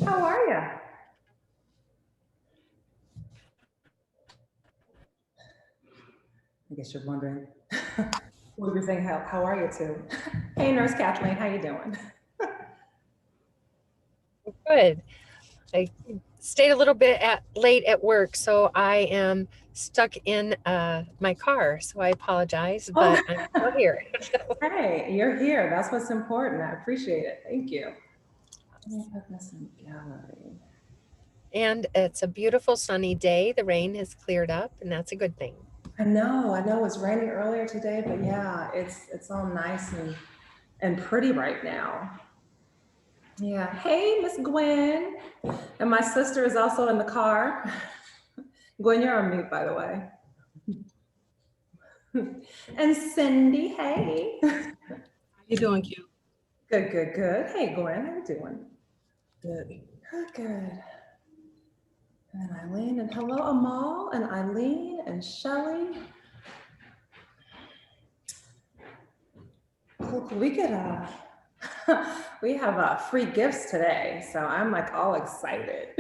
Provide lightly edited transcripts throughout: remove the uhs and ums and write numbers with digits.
How are you? I guess you're wondering. We were saying, how are you too? Hey, Nurse Cathleen, how you doing? Good. I stayed a little bit late at work, so I am stuck in my car. So I apologize, but I'm still here. Hey, you're here. That's what's important. I appreciate it. Thank you. Let me put this in gallery. And it's a beautiful sunny day. The rain has cleared up, and that's a good thing. I know it was raining earlier today, but yeah, it's all nice and pretty right now. Yeah. Hey, Miss Gwen. And my sister is also in the car. Gwen, you're on mute, by the way. And Cindy, hey. How you doing, Q? Good, good, good. Hey, Gwen, how you doing? Good. Good. And Eileen, and hello, Amal, and Eileen, and Shelly. Cool. We could, we have free gifts today, so I'm like all excited.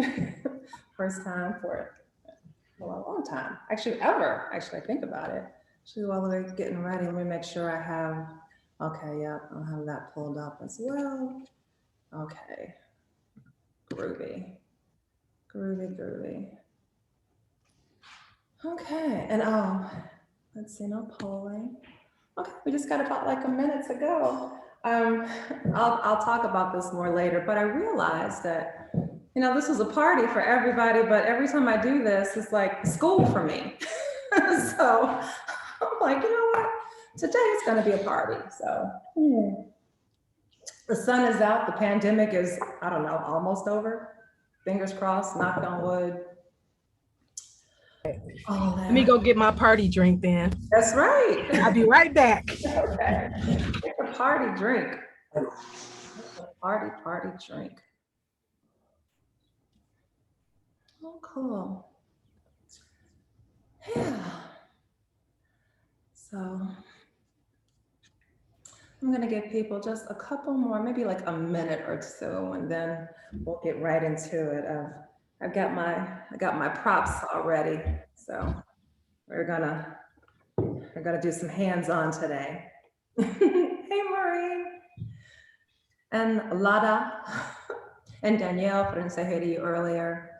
First time for a long time, actually ever. Actually, I think about it. Actually, while we're getting ready, let me make sure I have. Okay, yeah, I'll have that pulled up as well. Okay, groovy. Groovy, groovy. Okay, and let's see, no polling. Okay, we just got about like a minute to go. I'll talk about this more later, but I realized that, you know, this was a party for everybody, but every time I do this, it's like school for me. So I'm like, you know what? Today is gonna be a party, so. The sun is out, the pandemic is, I don't know, almost over. Fingers crossed, knocked on wood. Oh, Let me go get my party drink then. that's right. I'll be right back. Okay. It's a party drink. Party drink. Oh, cool. Yeah. So I'm gonna give people just a couple more, maybe like a minute or so, and then we'll get right into it. I got my props already, so we're gonna do some hands-on today. Hey, Maureen. And Lada and Danielle, I didn't say hey to you earlier.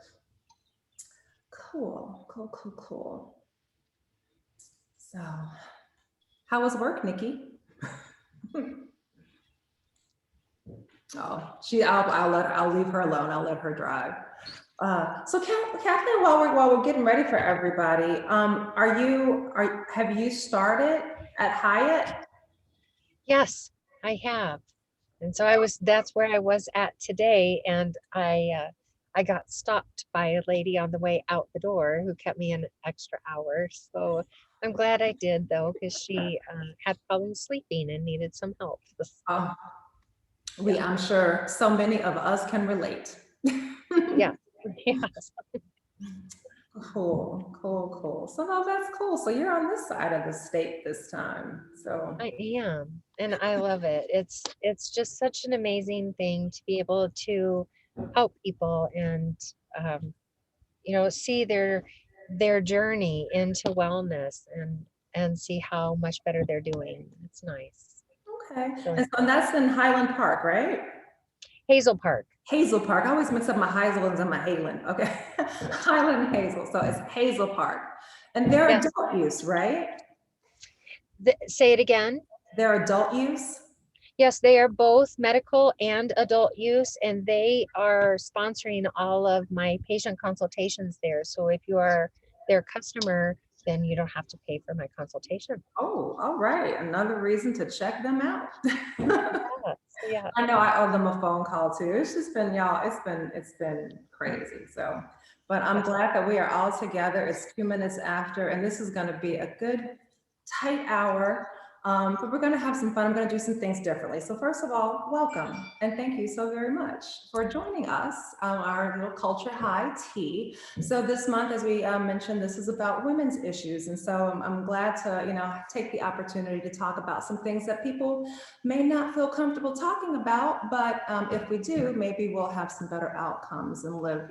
Cool. So, how was work, Nikki? Oh, I'll leave her alone. I'll let her drive. So Kathleen, while we're getting ready for everybody, have you started at Hyatt? Yes, I have. And so that's where I was at today. And I got stopped by a lady on the way out the door who kept me an extra hour. So I'm glad I did, though, because she had problems sleeping and needed some help. I'm sure so many of us can relate. Yeah. Yes. Cool. So no, that's cool. So you're on this side of the state this time. So I am, and I love it. It's just such an amazing thing to be able to help people and you know, see their journey into wellness and see how much better they're doing. It's nice. okay. So, And that's in Highland Park, right? Hazel Park. Hazel Park. I always mix up my Hazellands and my Hayland. Okay. Highland Hazel. So it's Hazel Park. And they're Yes. adult use, right? Say it again. They're adult use? Yes, they are both medical and adult use, and they are sponsoring all of my patient consultations there. So if you are their customer, then you don't have to pay for my consultation. Oh, all right. Another reason to check them out. Yeah. I know I owe them a phone call too. It's just been, y'all, it's been crazy. So, but I'm glad that we are all together. It's 2 minutes after, and this is going to be a good tight hour. But we're gonna have some fun. I'm gonna do some things differently. So first of all, welcome and thank you so very much for joining us on our little Culture High Tea. So this month, as we mentioned, this is about women's issues. And so I'm glad to, take the opportunity to talk about some things that people may not feel comfortable talking about, but if we do, maybe we'll have some better outcomes and live,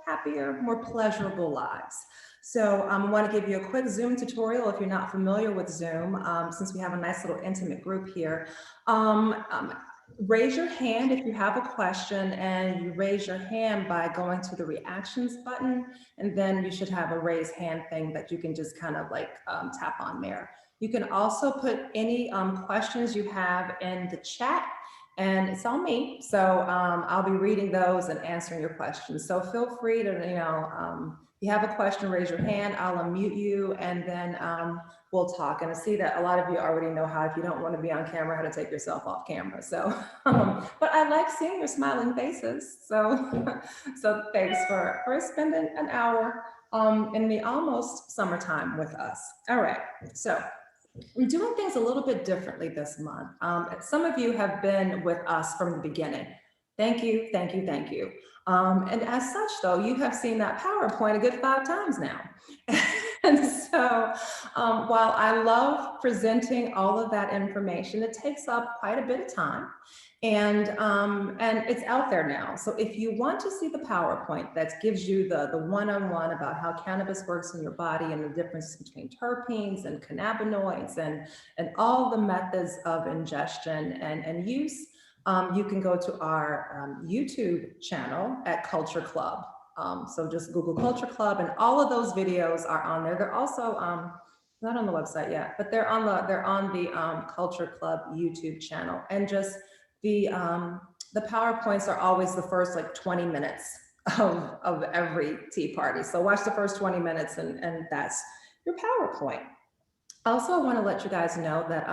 happier, more pleasurable lives. So I want to give you a quick Zoom tutorial if you're not familiar with Zoom, since we have a nice little intimate group here. Raise your hand if you have a question, and you raise your hand by going to the reactions button, and then you should have a raise hand thing that you can just kind of like tap on there. You can also put any questions you have in the chat, and it's on me. So I'll be reading those and answering your questions. So feel free to, if you have a question, raise your hand, I'll unmute you, and then we'll talk. And I see that a lot of you already know how, if you don't want to be on camera, how to take yourself off camera. So, but I like seeing your smiling faces. So, so thanks for spending an hour in the almost summertime with us. All right, so we're doing things a little bit differently this month. Some of you have been with us from the beginning. Thank you, thank you, thank you. And as such, though, you have seen that PowerPoint a good 5 times now. And so while I love presenting all of that information, it takes up quite a bit of time. And it's out there now. So if you want to see the PowerPoint that gives you the one-on-one about how cannabis works in your body and the difference between terpenes and cannabinoids and all the methods of ingestion and use, you can go to our YouTube channel at Qulture Club. So just Google Qulture Club, and all of those videos are on there. They're also not on the website yet, but they're on the Qulture Club YouTube channel. And just the PowerPoints are always the first like 20 minutes of every tea party. So watch the first 20 minutes, and that's your PowerPoint. Also, I want to let you guys know that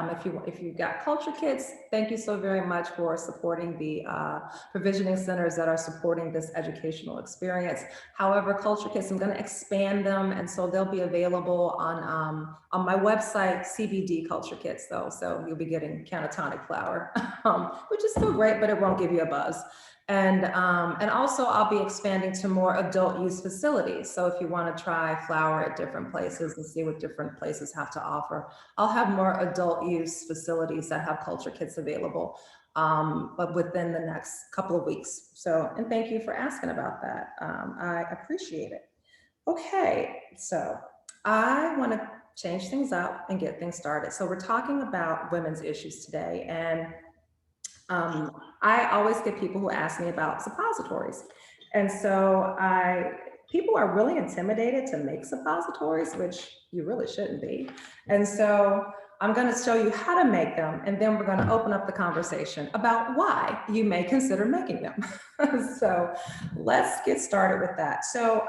if you've got Qulture Kits, thank you so very much for supporting the provisioning centers that are supporting this educational experience. However, Qulture Kits, I'm going to expand them, and so they'll be available on my website, CBD Qulture Kits, though. So you'll be getting cannatonic flower, which is still great, but it won't give you a buzz. And also I'll be expanding to more adult use facilities. So if you want to try flower at different places and see what different places have to offer, I'll have more adult use facilities that have Qulture Kits available, but within the next couple of weeks. So, and thank you for asking about that. I appreciate it. Okay, so I want to change things up and get things started. So we're talking about women's issues today, and I always get people who ask me about suppositories. And so people are really intimidated to make suppositories, which you really shouldn't be. And so I'm going to show you how to make them, and then we're going to open up the conversation about why you may consider making them. So let's get started with that. So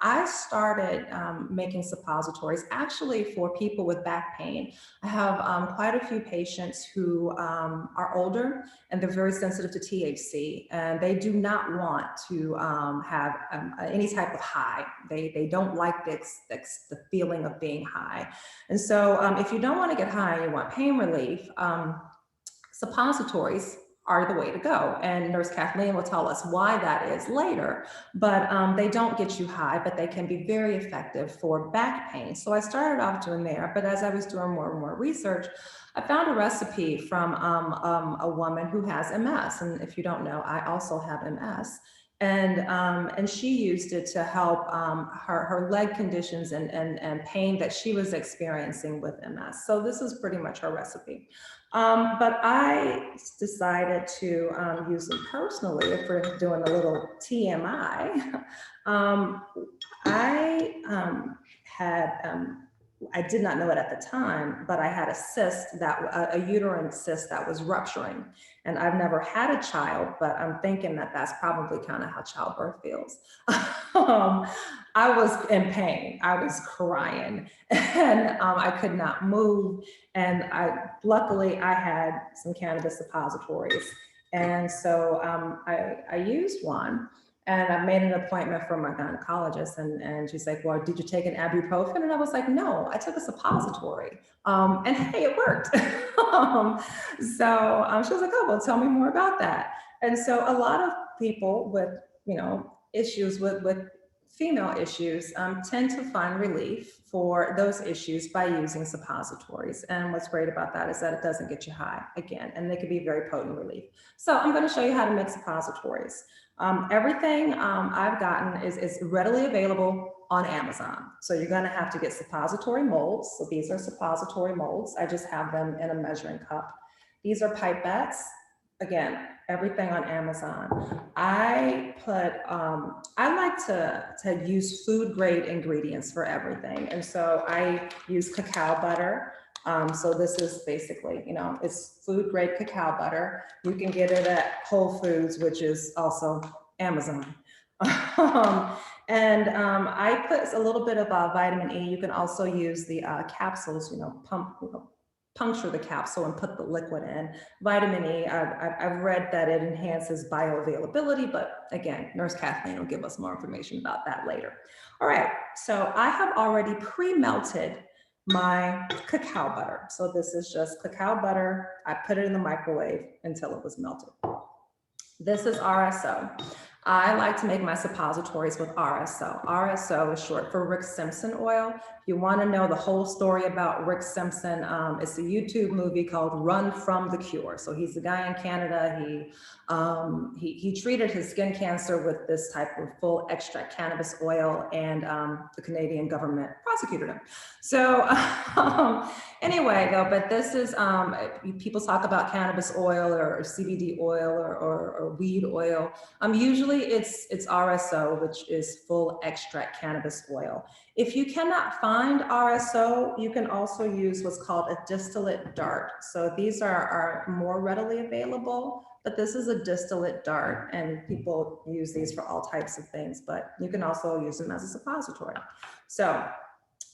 I started making suppositories actually for people with back pain. I have quite a few patients who are older, and they're very sensitive to THC, and they do not want to have any type of high. They don't like the feeling of being high. And so if you don't want to get high and you want pain relief, suppositories are the way to go. And Nurse Cathleen will tell us why that is later, but they don't get you high, but they can be very effective for back pain. So I started off doing there, but as I was doing more and more research, I found a recipe from a woman who has MS. And if you don't know, I also have MS. And she used it to help her leg conditions and pain that she was experiencing with MS. So this is pretty much her recipe. But I decided to use them personally. If we're doing a little TMI, I did not know it at the time, but I had a cyst, a uterine cyst that was rupturing. And I've never had a child, but I'm thinking that that's probably kind of how childbirth feels. I was in pain. I was crying, and I could not move. And luckily I had some cannabis suppositories. And so I used one. And I made an appointment for my gynecologist, and she's like, well, did you take an ibuprofen? And I was like, no, I took a suppository. And hey, it worked. So she was like, oh, well, tell me more about that. And so a lot of people with, issues with female issues tend to find relief for those issues by using suppositories. And what's great about that is that it doesn't get you high again, and they can be very potent relief. So I'm going to show you how to make suppositories. Everything I've gotten is readily available on Amazon. So you're going to have to get suppository molds. So these are suppository molds. I just have them in a measuring cup. These are pipettes. Again, everything on Amazon. I like to use food grade ingredients for everything. And so I use cacao butter. So this is basically, it's food grade cacao butter. You can get it at Whole Foods, which is also Amazon. I put a little bit of vitamin E. You can also use the capsules, puncture the capsule and put the liquid in. Vitamin E, I've read that it enhances bioavailability, but again, Nurse Cathleen will give us more information about that later. All right, so I have already pre-melted my cacao butter. So this is just cacao butter. I put it in the microwave until it was melted. This is RSO. I like to make my suppositories with RSO. RSO is short for Rick Simpson oil. If you want to know the whole story about Rick Simpson, it's a YouTube movie called Run From the Cure. So he's a guy in Canada. He treated his skin cancer with this type of full extract cannabis oil, and the Canadian government prosecuted him. So anyway, though, but this is, people talk about cannabis oil or CBD oil or weed oil. Usually it's RSO, which is full extract cannabis oil. If you cannot find RSO, you can also use what's called a distillate dart. So these are more readily available, but this is a distillate dart, and people use these for all types of things, but you can also use them as a suppository. So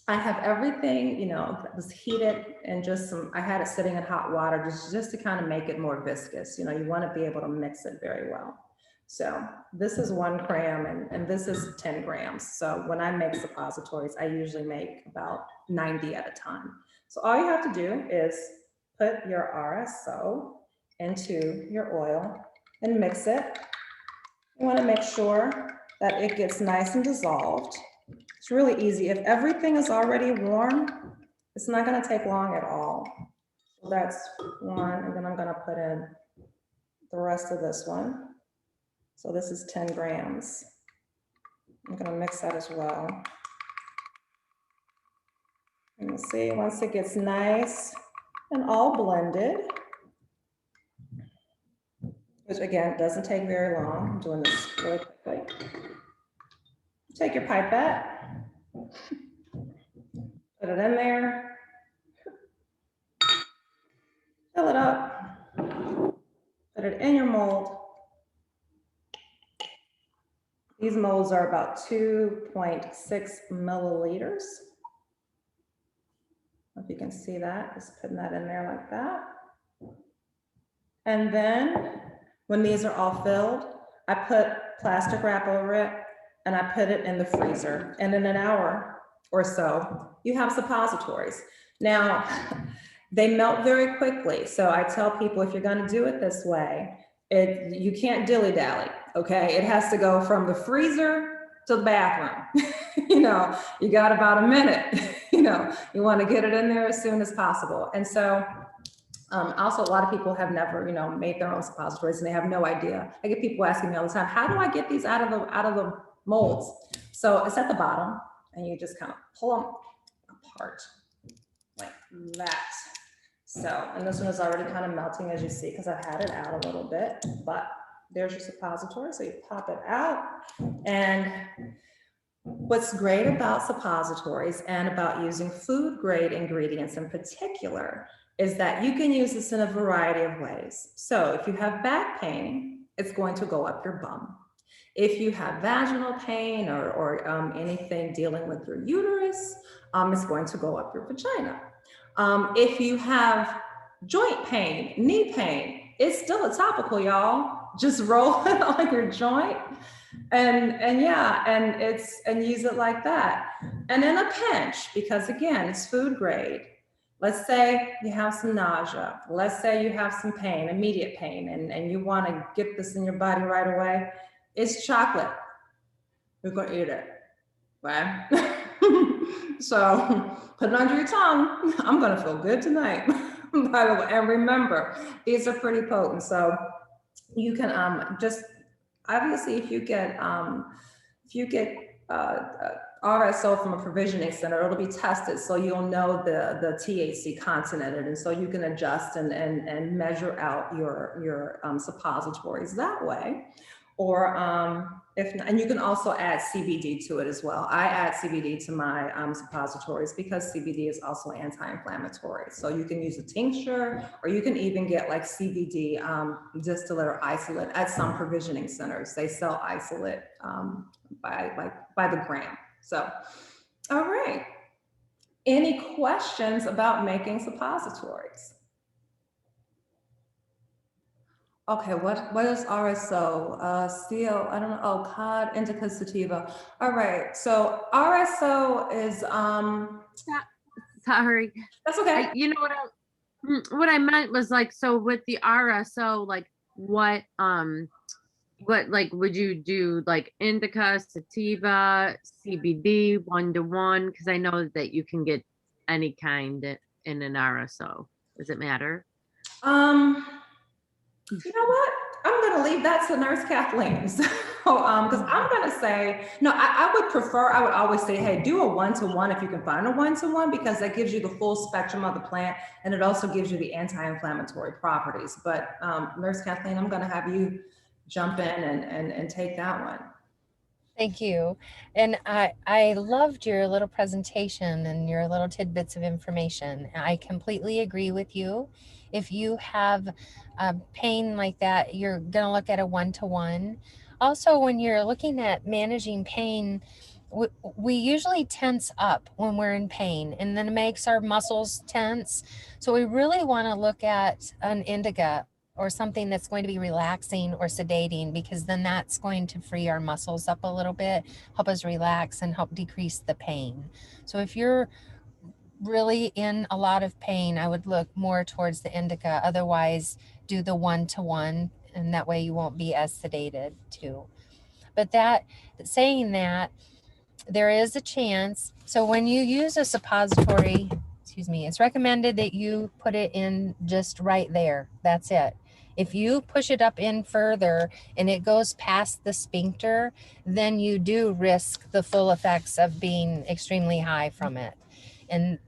I have everything, that was heated, and I had it sitting in hot water just to kind of make it more viscous. You want to be able to mix it very well. So this is 1 gram and this is 10 grams. So when I make suppositories, I usually make about 90 at a time. So all you have to do is put your RSO into your oil and mix it. You want to make sure that it gets nice and dissolved. It's really easy. If everything is already warm, it's not going to take long at all. So that's 1, and then I'm going to put in the rest of this one. So this is 10 grams. I'm going to mix that as well. And you'll see once it gets nice and all blended, which again doesn't take very long. I'm doing this really quickly. Take your pipette, put it in there, fill it up, put it in your mold. These molds are about 2.6 milliliters. If you can see that, just putting that in there like that. And then when these are all filled, I put plastic wrap over it and I put it in the freezer. And in an hour or so, you have suppositories. Now, they melt very quickly. So I tell people, if you're going to do it this way, you can't dilly-dally, okay? It has to go from the freezer to the bathroom. You got about a minute. You want to get it in there as soon as possible. And so also a lot of people have never, made their own suppositories, and they have no idea. I get people asking me all the time, how do I get these out of the molds? So it's at the bottom, and you just kind of pull them apart like that. So, and this one is already kind of melting, as you see, because I've had it out a little bit, but there's your suppository. So you pop it out. And what's great about suppositories and about using food grade ingredients in particular is that you can use this in a variety of ways. So if you have back pain, it's going to go up your bum. If you have vaginal pain or anything dealing with your uterus, it's going to go up your vagina. If you have joint pain, knee pain, it's still a topical, y'all. just roll it on your joint and yeah, and use it like that. And in a pinch, because again, it's food grade. Let's say you have some nausea. Let's say you have some pain, immediate pain, and you want to get this in your body right away. It's chocolate. You're going to eat it, right? So put it under your tongue. I'm going to feel good tonight. By the way, and remember, these are pretty potent. So you can just obviously if you get RSO from a provisioning center, it'll be tested, so you'll know the THC content in it, and so you can adjust and measure out your suppositories that way. Or if not, and you can also add CBD to it as well. I add CBD to my suppositories because CBD is also anti-inflammatory. So you can use a tincture, or you can even get like CBD distillate or isolate at some provisioning centers. They sell isolate by the gram. So, all right. Any questions about making suppositories? Okay, what is RSO? CO, I don't know. Oh, cod, indica, sativa. All right. So RSO is Sorry. that's okay. You know what I meant was like, so with the RSO, like what like would you do like indica, sativa, CBD 1-to-1? Because I know that you can get any kind in an RSO. Does it matter? You know what? I'm going to leave that to Nurse Kathleen. So, because I'm going to say, no, I would prefer, I would always say, hey, do a 1-to-1 if you can find a 1-to-1, because that gives you the full spectrum of the plant, and it also gives you the anti-inflammatory properties. But Nurse Kathleen, I'm going to have you jump in and take that one. Thank you. And I loved your little presentation and your little tidbits of information. I completely agree with you. If you have pain like that, you're going to look at a 1-to-1. Also, when you're looking at managing pain, we usually tense up when we're in pain, and then it makes our muscles tense. So we really want to look at an indica or something that's going to be relaxing or sedating, because then that's going to free our muscles up a little bit, help us relax and help decrease the pain. So if you're really in a lot of pain, I would look more towards the indica. Otherwise, do the 1-to-1, and that way you won't be as sedated too. But saying that, there is a chance. So when you use a suppository, it's recommended that you put it in just right there. That's it. If you push it up in further and it goes past the sphincter, then you do risk the full effects of being extremely high from it. And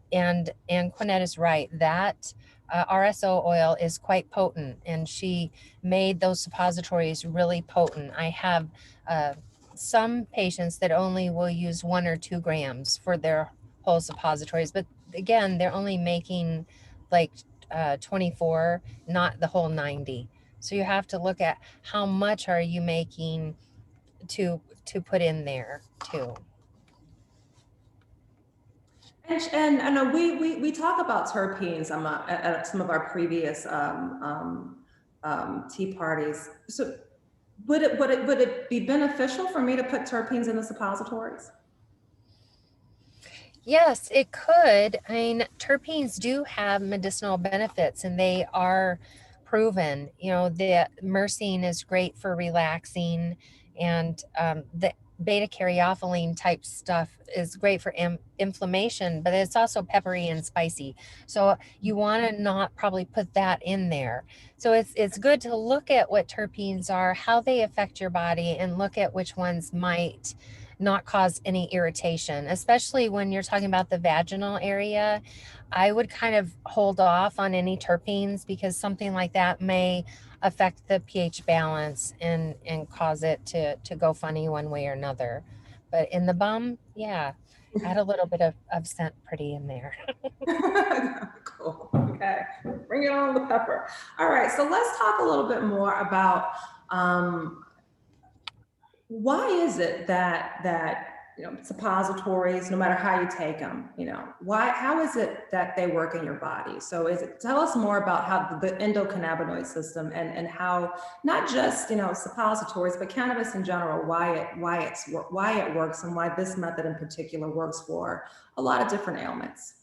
Quinette is right. That RSO oil is quite potent, and she made those suppositories really potent. I have some patients that only will use 1 or 2 grams for their whole suppositories, but again, they're only making like 24, not the whole 90. So you have to look at how much are you making to put in there too. And I know we talk about terpenes at some of our previous tea parties. So would it be beneficial for me to put terpenes in the suppositories? Yes, it could. I mean, terpenes do have medicinal benefits, and they are proven. You know, the myrcene is great for relaxing, and the beta caryophyllene type stuff is great for inflammation, but it's also peppery and spicy. So you want to not probably put that in there. So it's good to look at what terpenes are, how they affect your body, and look at which ones might not cause any irritation, especially when you're talking about the vaginal area. I would kind of hold off on any terpenes, because something like that may affect the pH balance and cause it to go funny one way or another. But in the bum, yeah, add a little bit of scent pretty in there. Cool. Okay, bring it on the pepper. All right, so let's talk a little bit more about why is it that suppositories, no matter how you take them, how is it that they work in your body? So tell us more about how the endocannabinoid system and how, not just, suppositories, but cannabis in general, why it works and why this method in particular works for a lot of different ailments.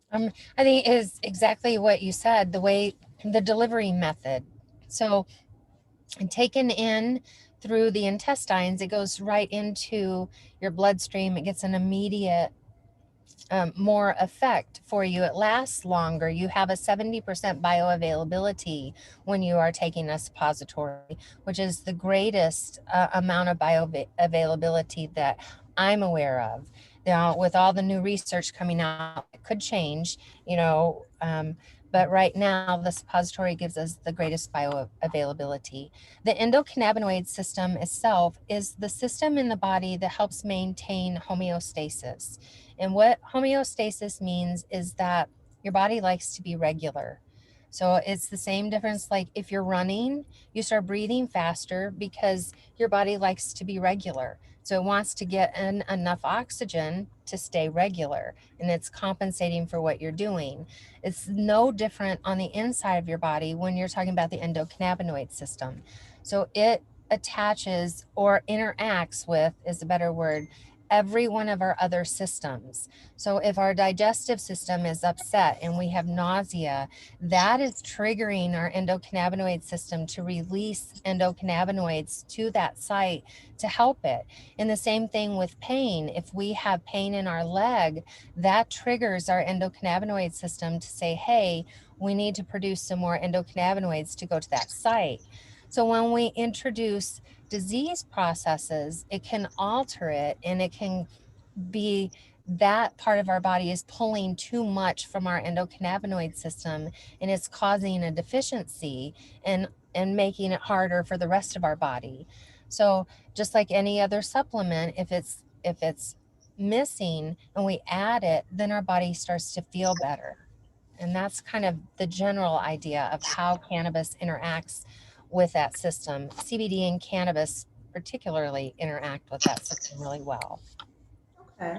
I think is exactly what you said, the delivery method. So taken in through the intestines, it goes right into your bloodstream. It gets an immediate more effect for you. It lasts longer. You have a 70% bioavailability when you are taking a suppository, which is the greatest amount of bioavailability that I'm aware of. Now, with all the new research coming out, it could change, but right now the suppository gives us the greatest bioavailability. The endocannabinoid system itself is the system in the body that helps maintain homeostasis. And what homeostasis means is that your body likes to be regular. So it's the same difference like if you're running, you start breathing faster because your body likes to be regular. So it wants to get in enough oxygen to stay regular, and it's compensating for what you're doing. It's no different on the inside of your body when you're talking about the endocannabinoid system. So it attaches or interacts with, is a better word, every one of our other systems. So if our digestive system is upset and we have nausea, that is triggering our endocannabinoid system to release endocannabinoids to that site to help it. And the same thing with pain. If we have pain in our leg, that triggers our endocannabinoid system to say, hey, we need to produce some more endocannabinoids to go to that site. So when we introduce disease processes, it can alter it, and it can be that part of our body is pulling too much from our endocannabinoid system, and it's causing a deficiency and making it harder for the rest of our body. So just like any other supplement, if it's missing and we add it, then our body starts to feel better. And that's kind of the general idea of how cannabis interacts with that system. CBD and cannabis particularly interact with that system really well. Okay.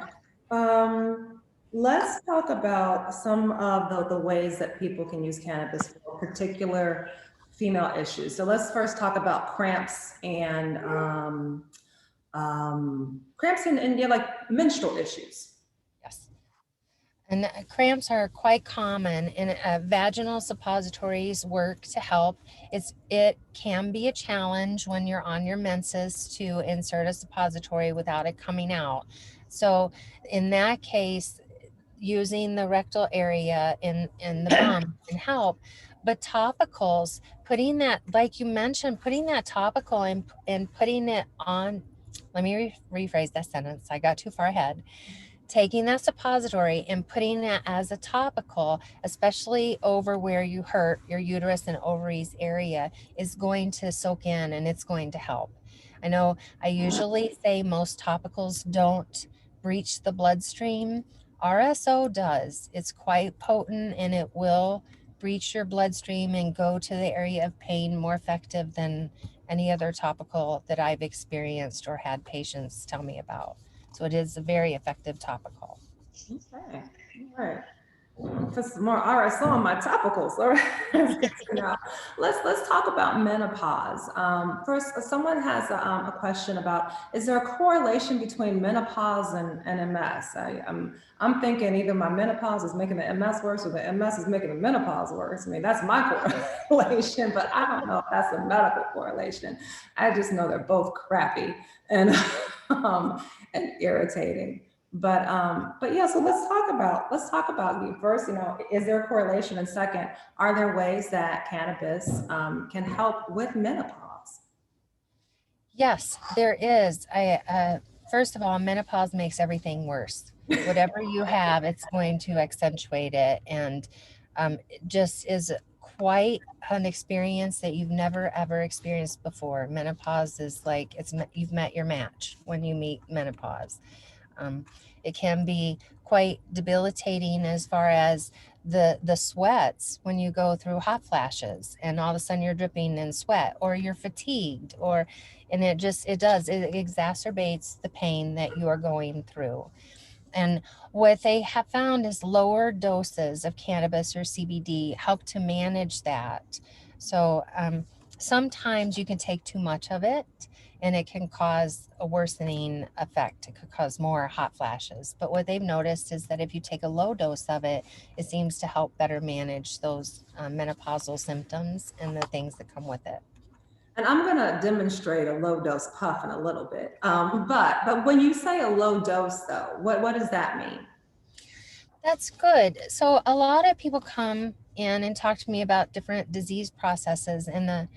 Let's talk about some of the ways that people can use cannabis for particular female issues. So let's first talk about cramps and like menstrual issues. Yes. And cramps are quite common, and vaginal suppositories work to help. It can be a challenge when you're on your menses to insert a suppository without it coming out. So in that case, using the rectal area in the bum can help. But topicals, putting that, like you mentioned, putting that topical and putting it on, let me rephrase that sentence. I got too far ahead. Taking that suppository and putting it as a topical, especially over where you hurt, your uterus and ovaries area, is going to soak in, and it's going to help. I know I usually say most topicals don't breach the bloodstream. RSO does. It's quite potent, and it will breach your bloodstream and go to the area of pain more effective than any other topical that I've experienced or had patients tell me about. So it is a very effective topical. Okay, all right. Put some more RSO on my topicals. All right. Let's talk about menopause. First, someone has a question about: is there a correlation between menopause and MS? I'm thinking either my menopause is making the MS worse, or the MS is making the menopause worse. I mean, that's my correlation, but I don't know if that's a medical correlation. I just know they're both crappy and and irritating. But yeah, so let's talk about you first. Is there a correlation? And second, are there ways that cannabis can help with menopause? Yes, there is. First of all, menopause makes everything worse. Whatever you have, it's going to accentuate it, and it just is quite an experience that you've never ever experienced before. Menopause is like you've met your match when you meet menopause. It can be quite debilitating as far as the sweats when you go through hot flashes and all of a sudden you're dripping in sweat, or you're fatigued, or and it exacerbates the pain that you are going through. And what they have found is lower doses of cannabis or CBD help to manage that. So sometimes you can take too much of it and it can cause a worsening effect. It could cause more hot flashes. But what they've noticed is that if you take a low dose of it, it seems to help better manage those menopausal symptoms and the things that come with it. And I'm going to demonstrate a low dose puff in a little bit. But when you say a low dose, though, what does that mean? That's good. So a lot of people come in and talk to me about different disease processes, and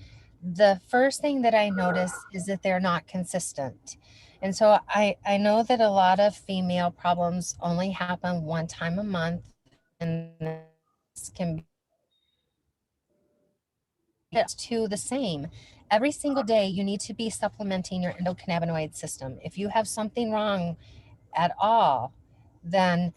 the first thing that I notice is that they're not consistent. And so I know that a lot of female problems only happen one time a month, and this can be to the same. Every single day, you need to be supplementing your endocannabinoid system. If you have something wrong at all, then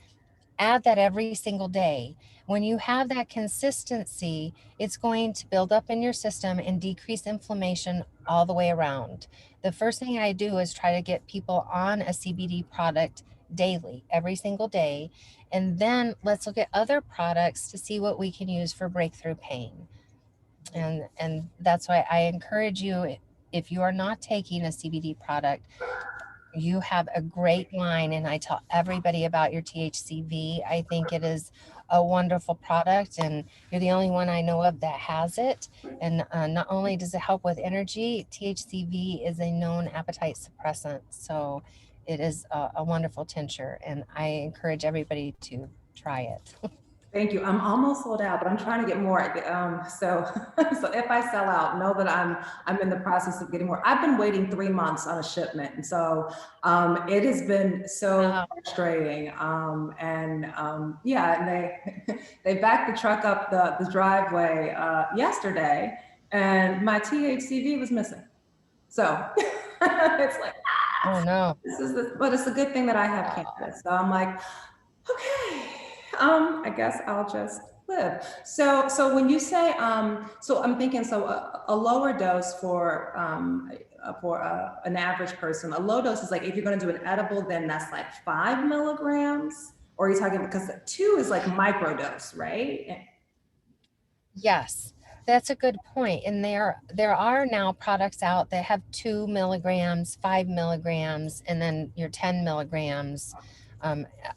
add that every single day. When you have that consistency, it's going to build up in your system and decrease inflammation all the way around. The first thing I do is try to get people on a CBD product daily, every single day. And then let's look at other products to see what we can use for breakthrough pain. And that's why I encourage you, if you are not taking a CBD product, you have a great line, and I tell everybody about your THCV. I think it is a wonderful product, and you're the only one I know of that has it. And not only does it help with energy, THCV is a known appetite suppressant. So it is a wonderful tincture, and I encourage everybody to try it. Thank you. I'm almost sold out, but I'm trying to get more. So if I sell out, know that I'm in the process of getting more. I've been waiting 3 months on a shipment, and so it has been so frustrating. Yeah, and they backed the truck up the driveway yesterday, and my THCV was missing. So it's like, oh no, but it's a good thing that I have cannabis. So I'm like, okay. I guess I'll just live. So when you say, so I'm thinking, so a lower dose for an average person, a low dose is like, if you're going to do an edible, then that's like 5 milligrams, or are you talking, because 2 is like microdose, right? yes. That's a good point. And there are now products out that have 2 milligrams, 5 milligrams, and then your 10 milligrams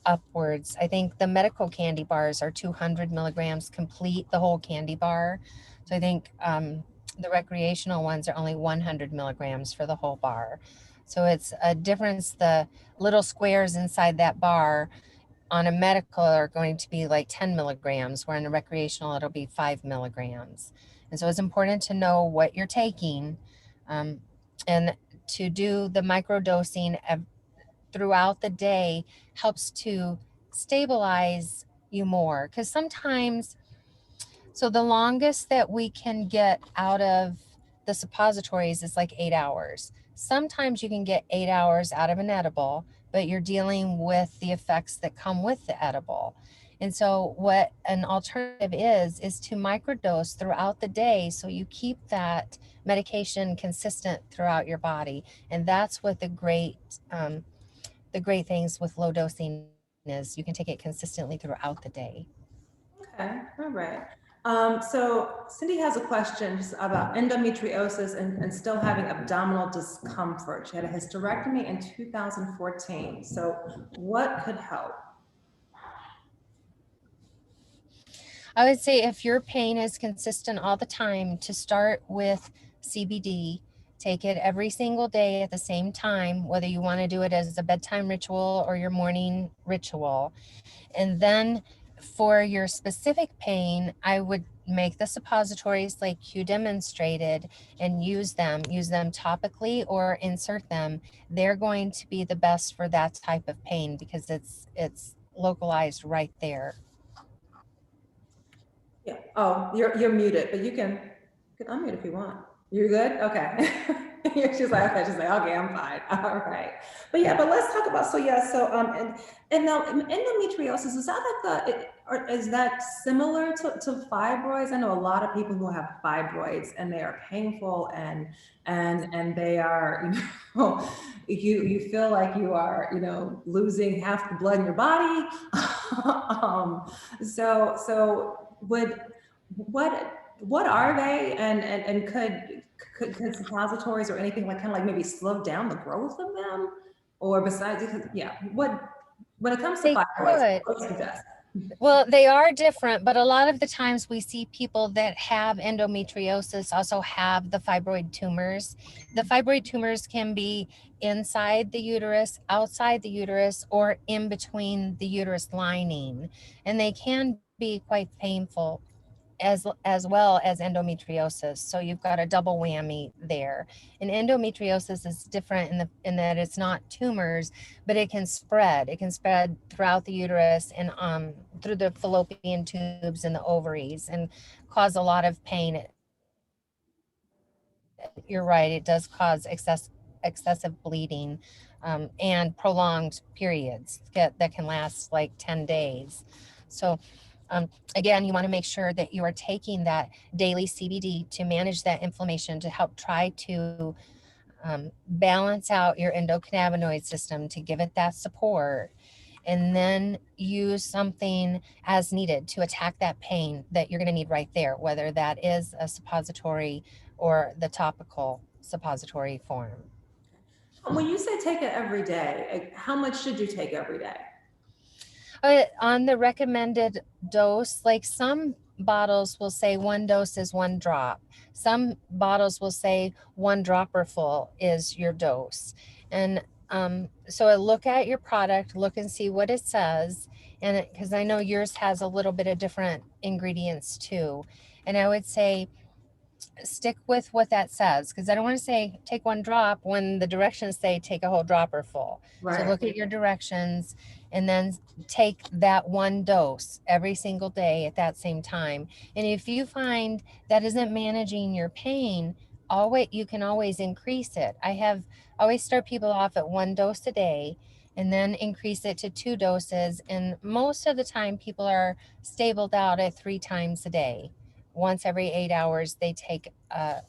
upwards. I think the medical candy bars are 200 milligrams complete, the whole candy bar. So I think the recreational ones are only 100 milligrams for the whole bar. So it's a difference. The little squares inside that bar on a medical are going to be like 10 milligrams, where in a recreational, it'll be 5 milligrams. And so it's important to know what you're taking and to do the microdosing throughout the day helps to stabilize you more. Because sometimes, so the longest that we can get out of the suppositories is like 8 hours. Sometimes you can get 8 hours out of an edible, but you're dealing with the effects that come with the edible. And so what an alternative is to microdose throughout the day, so you keep that medication consistent throughout your body. And that's what the great things with low dosing is. You can take it consistently throughout the day. Okay, all right. So Cindy has a question just about endometriosis and still having abdominal discomfort. She had a hysterectomy in 2014. So what could help? I would say if your pain is consistent all the time, to start with CBD. Take it every single day at the same time, whether you want to do it as a bedtime ritual or your morning ritual. And then for your specific pain, I would make the suppositories like you demonstrated and use them topically or insert them. They're going to be the best for that type of pain because it's localized right there. Yeah. Oh, you're muted, but you can unmute if you want. You're good? Okay. She's like, okay, I'm fine. All right. But yeah, but let's talk about, and now endometriosis, is that or is that similar to fibroids? I know a lot of people who have fibroids and they are painful and they are, you feel like you are, losing half the blood in your body. So what are they, and could suppositories or anything like kind of like maybe slow down the growth of them, or besides, when it comes to They fibroids, could. what's the best? Well, they are different, but a lot of the times we see people that have endometriosis also have the fibroid tumors. The fibroid tumors can be inside the uterus, outside the uterus, or in between the uterus lining, and they can be quite painful as well as endometriosis. So you've got a double whammy there. And endometriosis is different in that it's not tumors, but it can spread. It can spread throughout the uterus and through the fallopian tubes and the ovaries and cause a lot of pain. You're right, it does cause excessive bleeding and prolonged periods that can last like 10 days. So again, you want to make sure that you are taking that daily CBD to manage that inflammation, to help try to balance out your endocannabinoid system, to give it that support, and then use something as needed to attack that pain that you're going to need right there, whether that is a suppository or the topical suppository form. When you say take it every day, how much should you take every day? On the recommended dose, like some bottles will say 1 dose is 1 drop. Some bottles will say 1 dropper full is your dose. And so I look at your product, look and see what it says. And because I know yours has a little bit of different ingredients too. And I would say stick with what that says, because I don't want to say take 1 drop when the directions say take a whole dropper full. Right. So look at your directions and then take that 1 dose every single day at that same time. And if you find that isn't managing your pain, you can always increase it. I have always start people off at 1 dose a day and then increase it to 2 doses. And most of the time people are stabled out at 3 times a day. Once every 8 hours, they take a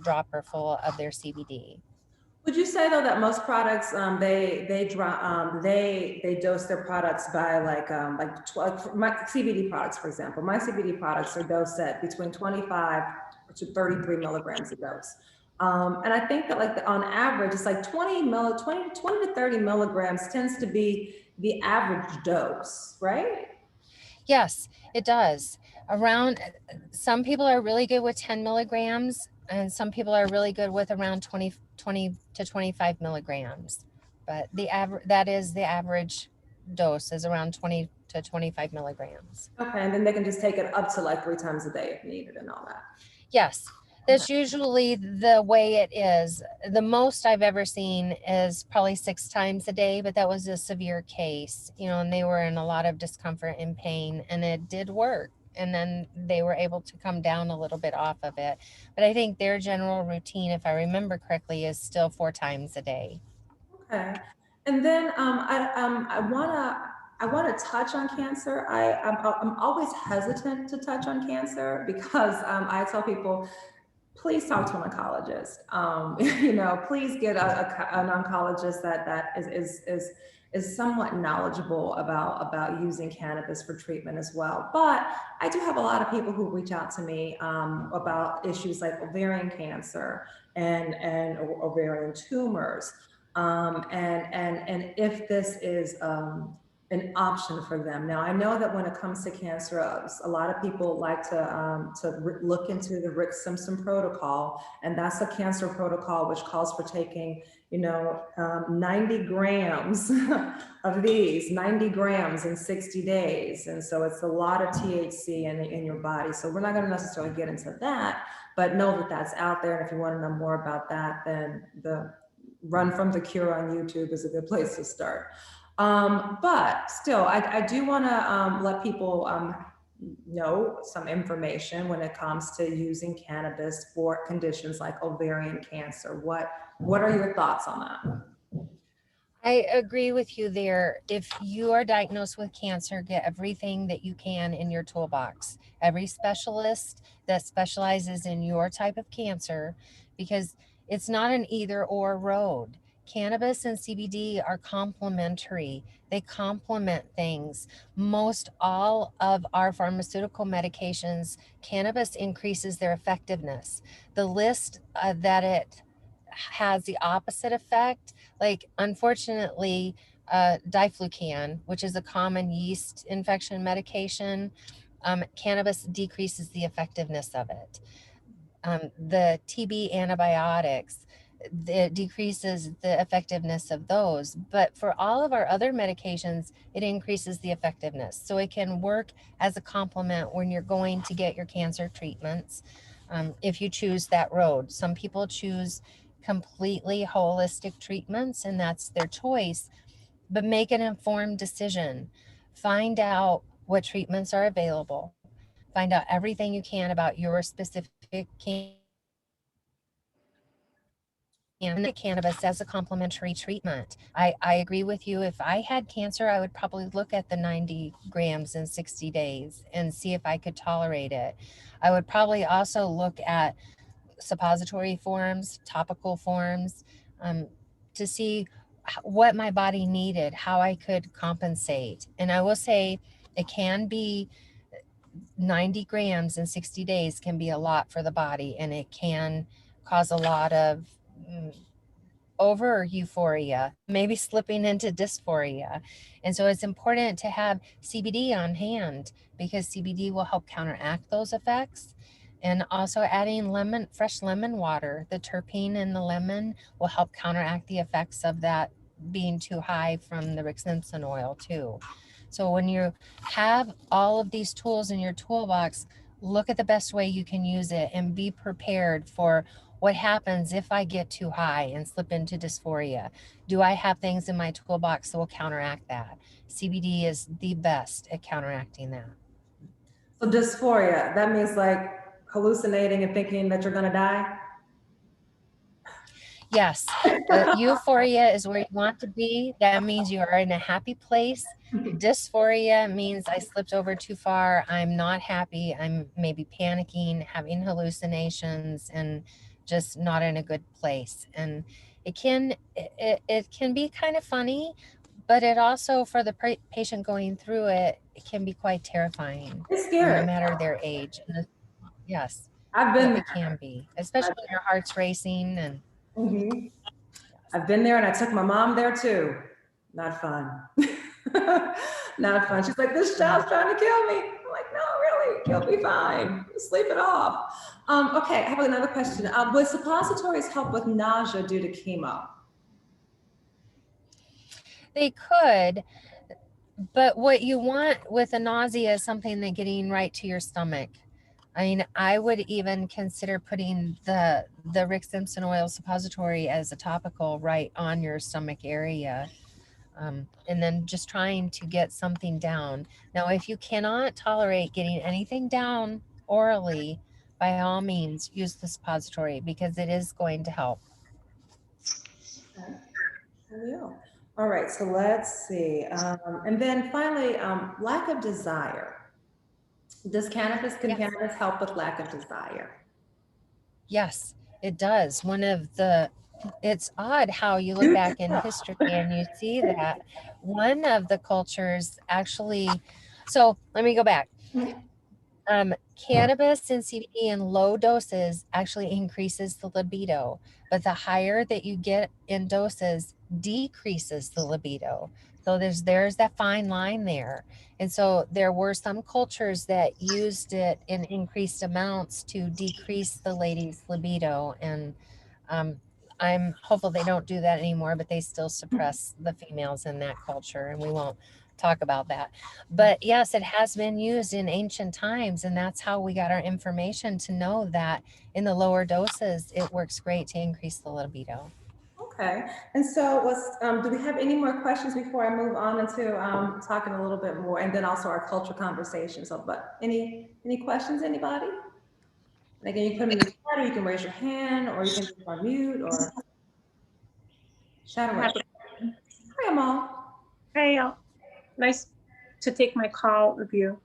dropper full of their CBD. Would you say though that most products they dose their products by like my CBD products, for example, my CBD products are dosed at between 25 to 33 milligrams a dose. And I think that on average, it's like 20 to 30 milligrams tends to be the average dose, right? Yes, it does. Some people are really good with 10 milligrams and some people are really good with around 20 to 25 milligrams. But that is the average dose, is around 20 to 25 milligrams. Okay, and then they can just take it up to like 3 times a day if needed and all that. Yes, that's usually the way it is. The most I've ever seen is probably 6 times a day, but that was a severe case, and they were in a lot of discomfort and pain, and it did work. And then they were able to come down a little bit off of it. But I think their general routine, if I remember correctly, is still 4 times a day. Okay, and then I wanna touch on cancer. I'm always hesitant to touch on cancer because I tell people, please talk to an oncologist. Please get an oncologist that is somewhat knowledgeable about using cannabis for treatment as well. But I do have a lot of people who reach out to me about issues like ovarian cancer and ovarian tumors. And if this is an option for them. Now, I know that when it comes to cancer, a lot of people like to look into the Rick Simpson protocol, and that's a cancer protocol which calls for taking 90 grams of these, 90 grams in 60 days. And so it's a lot of THC in your body. So we're not going to necessarily get into that, but know that that's out there. And if you want to know more about that, then the Run from the Cure on YouTube is a good place to start. But still, I do want to let people know some information when it comes to using cannabis for conditions like ovarian cancer. What are your thoughts on that? I agree with you there. If you are diagnosed with cancer, get everything that you can in your toolbox. Every specialist that specializes in your type of cancer, because it's not an either or road. Cannabis and CBD are complementary. They complement things. Most all of our pharmaceutical medications, cannabis increases their effectiveness. The list that it has the opposite effect, like unfortunately, diflucan, which is a common yeast infection medication, cannabis decreases the effectiveness of it. The TB antibiotics, it decreases the effectiveness of those. But for all of our other medications, it increases the effectiveness. So it can work as a complement when you're going to get your cancer treatments, if you choose that road. Some people choose completely holistic treatments, and that's their choice, but make an informed decision. Find out what treatments are available. Find out everything you can about your specific and the cannabis as a complementary treatment. I agree with you. If I had cancer, I would probably look at the 90 grams in 60 days and see if I could tolerate it. I would probably also look at suppository forms, topical forms, to see what my body needed, how I could compensate. And I will say it can be 90 grams in 60 days can be a lot for the body, and it can cause a lot of over euphoria, maybe slipping into dysphoria. And so it's important to have CBD on hand, because CBD will help counteract those effects. And also adding fresh lemon water, the terpene in the lemon will help counteract the effects of that being too high from the Rick Simpson oil too. So when you have all of these tools in your toolbox, look at the best way you can use it and be prepared for what happens if I get too high and slip into dysphoria. Do I have things in my toolbox that will counteract that? CBD is the best at counteracting that. So dysphoria, that means like hallucinating and thinking that you're gonna die? Yes, euphoria is where you want to be. That means you are in a happy place. Dysphoria means I slipped over too far. I'm not happy. I'm maybe panicking, having hallucinations, and just not in a good place. And it can be kind of funny, but it also, for the patient going through it, it can be quite terrifying, It's no scary. matter their age. Yes, I've been it can be, especially when your heart's racing and. Mhm. I've been there, and I took my mom there too. Not fun. Not fun. She's like, this child's trying to kill me. I'm like, no, really, you'll be fine. Sleep it off. Okay, I have another question. Would suppositories help with nausea due to chemo? They could, but what you want with a nausea is something that getting right to your stomach. I mean, I would even consider putting the Rick Simpson oil suppository as a topical right on your stomach area, and then just trying to get something down. Now, if you cannot tolerate getting anything down orally, by all means, use the suppository, because it is going to help. Okay. There we go. All right, so let's see. And then finally, lack of desire. Can Yes. cannabis help with lack of desire? Yes, it does. It's odd how you look back in history and you see that one of the cultures actually, so let me go back. Cannabis and CBD in low doses actually increases the libido, but the higher that you get in doses decreases the libido. So there's that fine line there. And so there were some cultures that used it in increased amounts to decrease the lady's libido. And I'm hopeful they don't do that anymore, but they still suppress the females in that culture, and we won't talk about that. But yes, it has been used in ancient times, and that's how we got our information to know that in the lower doses, it works great to increase the libido. Okay, and so do we have any more questions before I move on into talking a little bit more, and then also our culture conversation? So, but any questions, anybody? Like, you can put them in the chat, or you can raise your hand, or you can just on mute, or shout away. Hi, Amal. Hey, nice to take my call with you.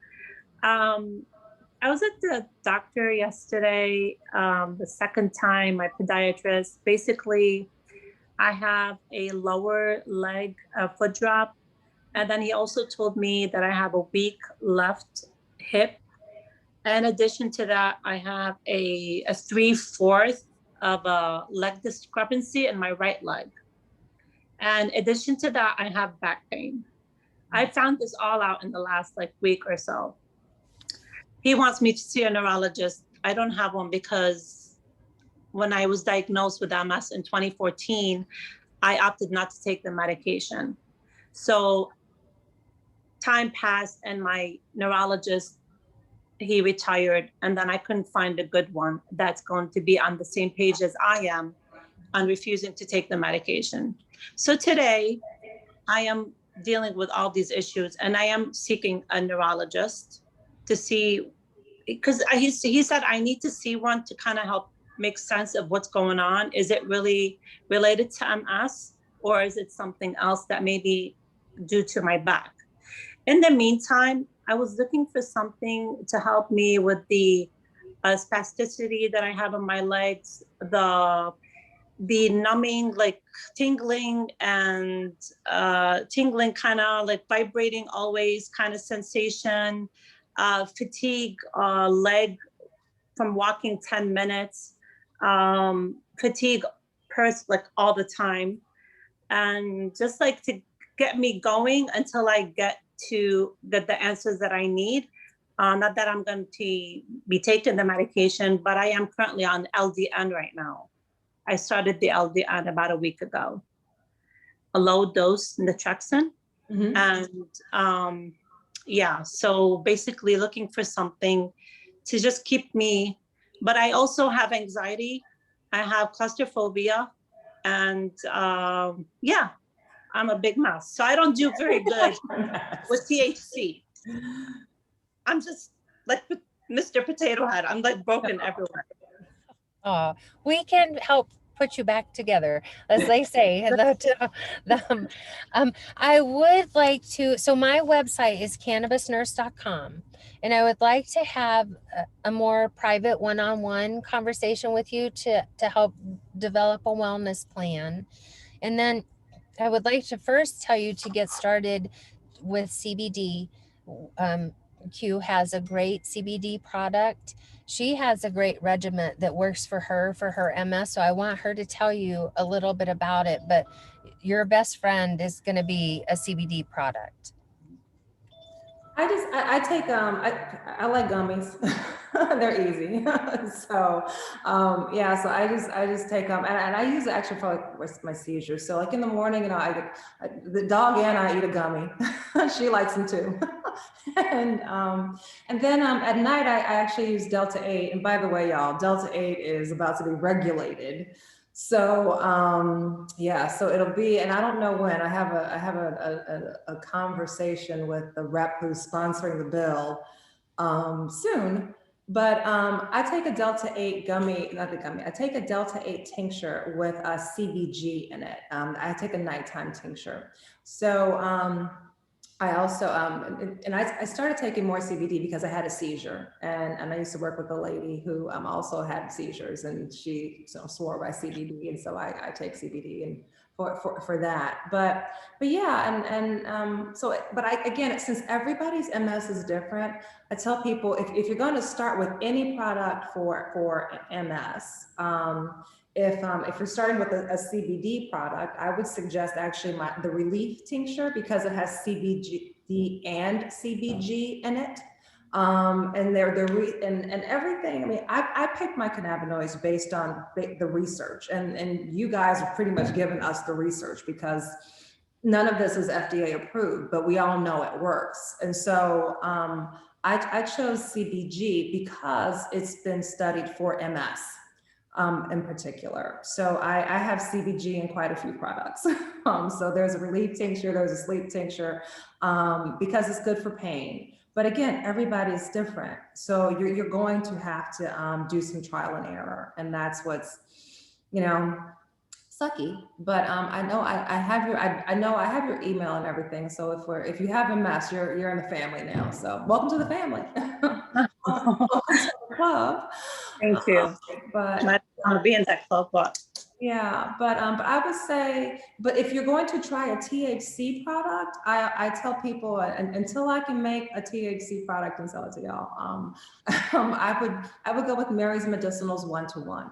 I was at the doctor yesterday, the second time, my podiatrist. Basically, I have a lower leg foot drop. And then he also told me that I have a weak left hip. In addition to that, I have a 3/4 of a leg discrepancy in my right leg. And in addition to that, I have back pain. I found this all out in the last week or so. He wants me to see a neurologist. I don't have one because when I was diagnosed with MS in 2014, I opted not to take the medication. So time passed and my neurologist, he retired, and then I couldn't find a good one that's going to be on the same page as I am on refusing to take the medication. So today I am dealing with all these issues, and I am seeking a neurologist to see, because he said I need to see one to kind of help make sense of what's going on. Is it really related to MS, or is it something else that may be due to my back? In the meantime, I was looking for something to help me with the spasticity that I have in my legs, the numbing, tingling and tingling, kind of vibrating always kind of sensation, fatigue, leg from walking 10 minutes, fatigue all the time. And just to get me going until I get the answers that I need. Not that I'm going to be taking the medication, but I am currently on LDN right now. I started the LDN about a week ago, a low dose naltrexone. Mm-hmm. And yeah, so basically looking for something to just keep me, but I also have anxiety. I have claustrophobia, and yeah, I'm a big mess. So I don't do very good with THC. I'm just like Mr. Potato Head. I'm broken everywhere. We can help put you back together, as they say. I would like to, so my website is cannabisnurse.com, and I would like to have a more private one-on-one conversation with you to help develop a wellness plan. And then I would like to first tell you to get started with CBD. Q has a great CBD product. She has a great regimen that works for her MS. So I want her to tell you a little bit about it, but your best friend is going to be a CBD product. I take I like gummies. They're easy. So yeah, so I just take them, and I use it actually for my seizures. So in the morning, the dog and I eat a gummy. She likes them too. And then at night I actually use Delta 8. And by the way, y'all, Delta 8 is about to be regulated. So yeah, so it'll be, and I don't know when. I have a conversation with the rep who's sponsoring the bill soon. But I take a Delta 8 gummy, not the gummy. I take a Delta 8 tincture with a CBG in it. I take a nighttime tincture. So I also, I started taking more CBD because I had a seizure, and I used to work with a lady who also had seizures, and she swore by CBD, and so I take CBD and for that. But yeah, but again, since everybody's MS is different, I tell people if you're going to start with any product for MS, if you're starting with a CBD product, I would suggest actually the Relief tincture, because it has CBD and CBG in it. And and everything. I mean, I picked my cannabinoids based on the research, and you guys have pretty much given us the research, because none of this is FDA approved, but we all know it works. And so I chose CBG because it's been studied for MS. in particular. So I have CBG in quite a few products. So there's a relief tincture, there's a sleep tincture, because it's good for pain. But again, everybody is different. So you're going to have to do some trial and error. And that's what's, you know, sucky. But I know I have your, I know I have your email and everything. So if you have MS, you're in the family now. So welcome to the family. Welcome to the club. Thank you. But Not to be in that club, but yeah, but I would say, but if you're going to try a THC product, I tell people until I can make a THC product and sell it to y'all, I would go with Mary's Medicinals 1-to-1.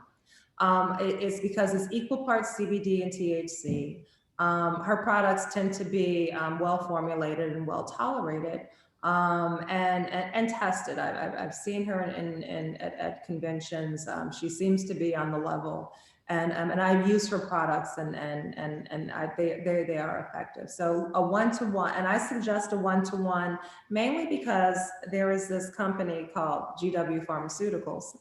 It's because it's equal parts CBD and THC. Her products tend to be well formulated and well tolerated. And tested. I've seen her at conventions. She seems to be on the level, and I've used her products, and they are effective. So a 1-to-1, and I suggest a 1-to-1 mainly because there is this company called GW Pharmaceuticals,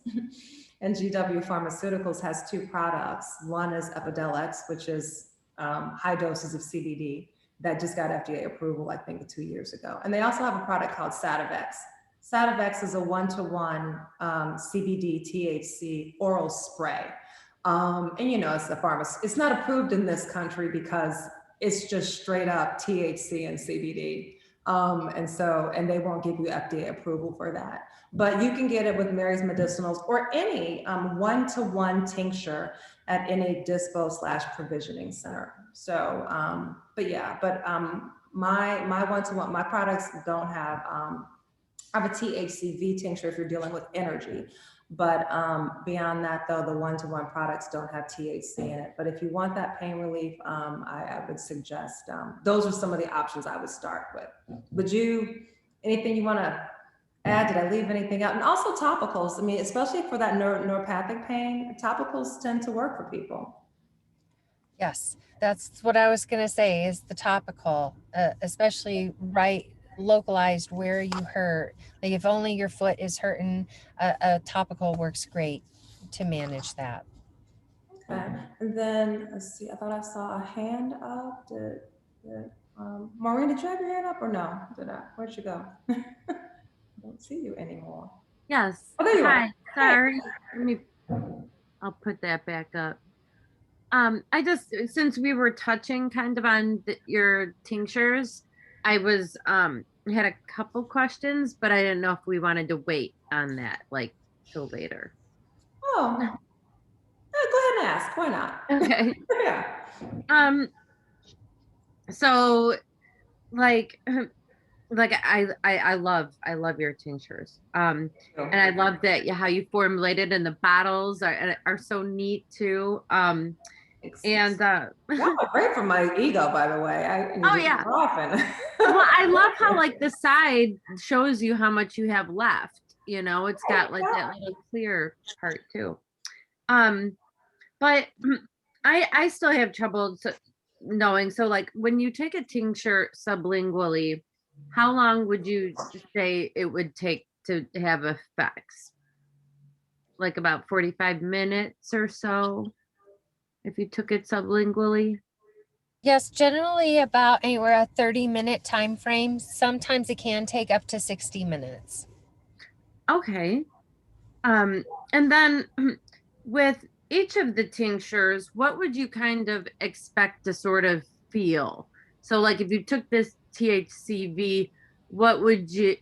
and GW Pharmaceuticals has 2 products. One is Epidel-X, which is high doses of CBD. That just got FDA approval, I think 2 years ago. And they also have a product called Sativex. Sativex is a 1-to-1 CBD THC oral spray. And you know, it's not approved in this country because it's just straight up THC and CBD. And they won't give you FDA approval for that. But you can get it with Mary's Medicinals or any 1-to-1 tincture at any dispo/provisioning center. So, but yeah, my 1-to-1, my products don't have, I have a THCV tincture if you're dealing with energy. But beyond that, though, the 1-to-1 products don't have THC in it. But if you want that pain relief, I would suggest, those are some of the options I would start with. Would you, anything you want to add? Did I leave anything out? And also topicals. I mean, especially for that neuropathic pain, topicals tend to work for people. Yes, that's what I was going to say is the topical, especially localized where you hurt. Like if only your foot is hurting, a topical works great to manage that. Okay, and then let's see, I thought I saw a hand up. Maureen, did you have your hand up or no? Where'd you go? I don't see you anymore. Yes. Oh, there you Hi. are. Sorry. I'll put that back up. I just, since we were touching kind of on your tinctures, I was, had a couple questions, but I didn't know if we wanted to wait on that, like till later. Oh, yeah, go ahead and ask. Why not? Okay. Yeah. So like I love your tinctures. And I love that how you formulated, and the bottles are so neat too. And that was great for my ego, by the way. Oh yeah. Often. Well, I love how like the side shows you how much you have left. You know, it's got like that little clear part too. But I still have trouble knowing. So like when you take a tincture sublingually, how long would you say it would take to have effects? Like about 45 minutes or so if you took it sublingually? Yes, generally about anywhere a 30-minute time frame. Sometimes it can take up to 60 minutes. Okay. And then with each of the tinctures, what would you kind of expect to sort of feel? So like if you took this THCV, what would you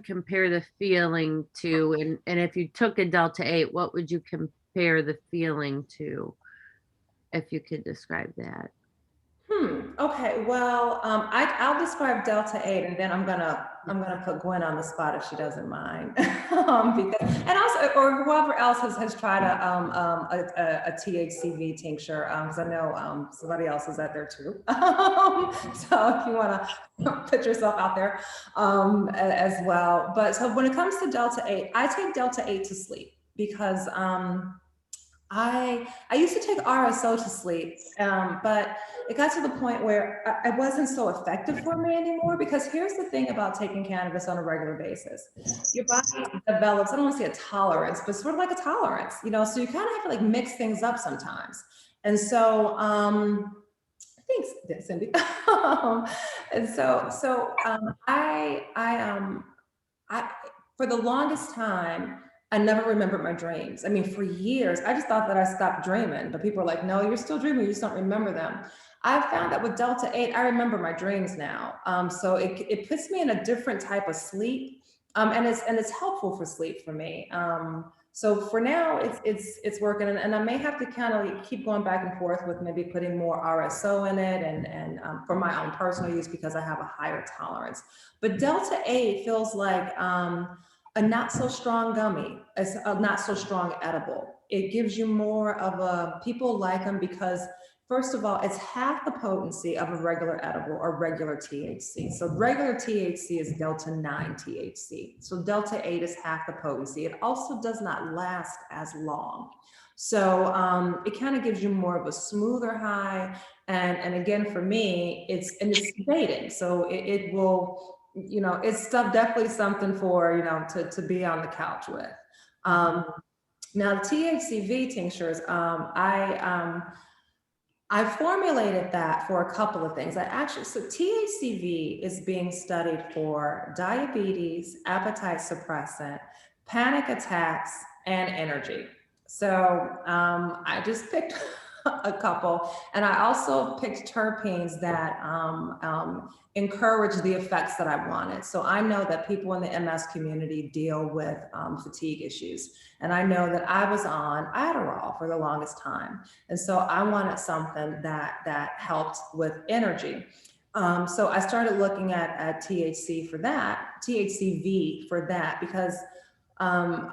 compare the feeling to? And if you took a Delta 8, what would you compare the feeling to? If you could describe that. Okay. Well, I'll describe Delta 8, and then I'm gonna put Gwen on the spot if she doesn't mind, and also, or whoever else has tried a THCV tincture, because I know somebody else is out there too. So if you want to put yourself out there as well. But so when it comes to Delta 8, I take Delta 8 to sleep because I used to take RSO to sleep, but it got to the point where it wasn't so effective for me anymore, because here's the thing about taking cannabis on a regular basis. Your body develops, I don't want to say a tolerance, but sort of like a tolerance, you know, so you kind of have to like mix things up sometimes. And so, thanks, Cindy. And I, for the longest time, I never remembered my dreams. I mean, for years, I just thought that I stopped dreaming, but people are like, no, you're still dreaming, you just don't remember them. I've found that with Delta 8, I remember my dreams now. So it puts me in a different type of sleep, and it's helpful for sleep for me. So for now, it's working, and I may have to kind of keep going back and forth with maybe putting more RSO in it, and for my own personal use, because I have a higher tolerance. But Delta 8 feels like a not so strong gummy, as a not so strong edible. It gives you more of a, people like them because, first of all, it's half the potency of a regular edible or regular THC. So regular THC is Delta 9 THC. So Delta 8 is half the potency. It also does not last as long. So it kind of gives you more of a smoother high. And again, for me, it's sedating. So it will, you know, it's definitely something for, you know, to be on the couch with. Now the THCV tinctures, I formulated that for a couple of things. So THCV is being studied for diabetes, appetite suppressant, panic attacks, and energy. So I just picked a couple, and I also picked terpenes that encourage the effects that I wanted. So I know that people in the MS community deal with fatigue issues. And I know that I was on Adderall for the longest time. And so I wanted something that helped with energy. So I started looking at THCV for that, because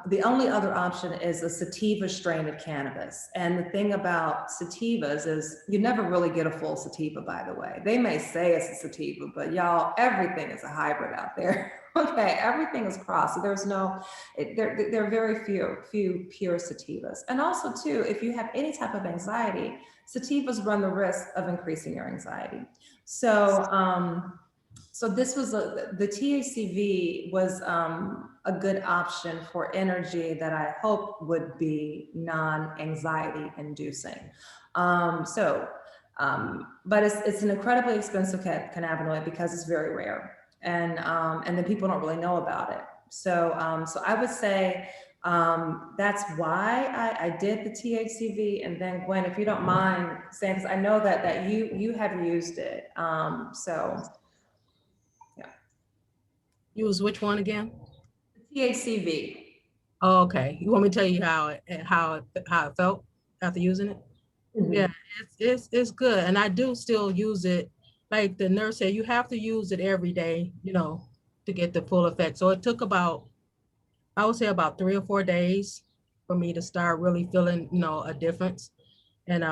the only other option is a sativa strain of cannabis. And the thing about sativas is you never really get a full sativa, by the way. They may say it's a sativa, but y'all, everything is a hybrid out there. Okay, everything is crossed. So there's no, there are very few pure sativas. And also too, if you have any type of anxiety, sativas run the risk of increasing your anxiety. So, so this was the THCV was a good option for energy that I hope would be non-anxiety inducing. But it's an incredibly expensive cannabinoid because it's very rare, and then people don't really know about it. So I would say that's why I did the THCV. And then Gwen, if you don't mind saying, because I know that you have used it, so. Use which one again? THCV. Oh, okay. You want me to tell you how it felt after using it? Mm-hmm. Yeah, it's good, and I do still use it. Like the nurse said, you have to use it every day, you know, to get the full effect. So it took about, I would say about 3 or 4 days for me to start really feeling, you know, a difference. And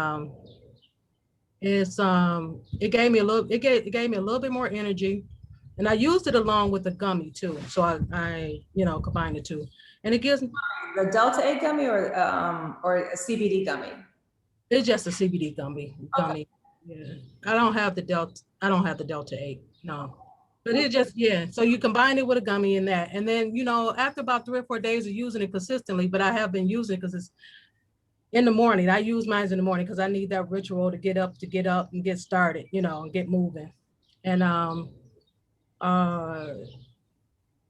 it gave me a little bit more energy. And I used it along with the gummy too. So I you know, combined the two. And it gives me the Delta 8 gummy or a CBD gummy? It's just a CBD gummy. Okay. Yeah. I don't have the Delta 8. No. But it just, yeah. So you combine it with a gummy in that. And then, you know, after about 3 or 4 days of using it consistently, but I have been using it because it's in the morning. I use mine in the morning because I need that ritual to get up and get started, you know, and get moving. And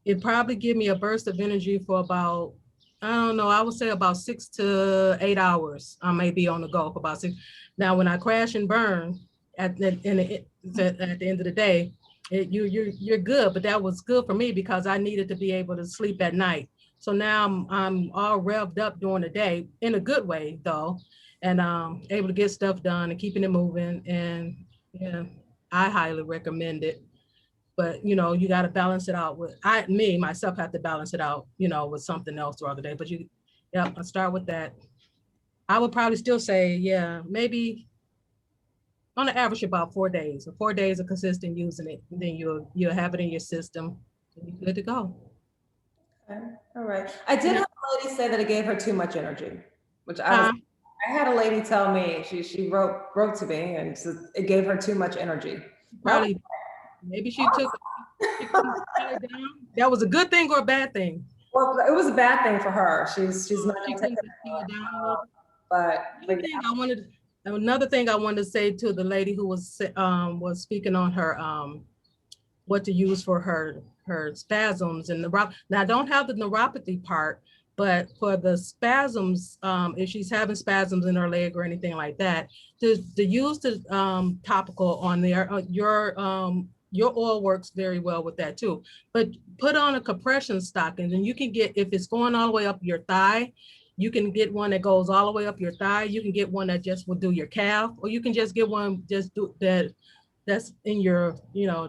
it probably give me a burst of energy for about, I don't know, I would say about 6 to 8 hours. I may be on the go for about 6. Now, when I crash and burn at the end of the day, you're good, but that was good for me because I needed to be able to sleep at night. So now I'm all revved up during the day in a good way though, and able to get stuff done and keeping it moving. And yeah, I highly recommend it. But, you know, you got to balance it out with, myself have to balance it out, you know, with something else throughout the day. But I'll start with that. I would probably still say, yeah, maybe on the average about 4 days. 4 days of consistent using it, and then you'll have it in your system and you're good to go. Okay. All right. I did have a lady say that it gave her too much energy, which I was I had a lady tell me, she wrote to me and said it gave her too much energy. Probably, maybe she couldn't shut it down. That was a good thing or a bad thing? Well, it was a bad thing for her. She's not She gonna take couldn't it, shut it down a little bit. but Another thing I wanted to say to the lady who was speaking on her what to use for her spasms and now I don't have the neuropathy part, but for the spasms, if she's having spasms in her leg or anything like that, to use the topical on there, your oil works very well with that too. But put on a compression stocking, and you can get, if it's going all the way up your thigh, you can get one that goes all the way up your thigh. You can get one that just will do your calf, or you can just get one just do that that's in your,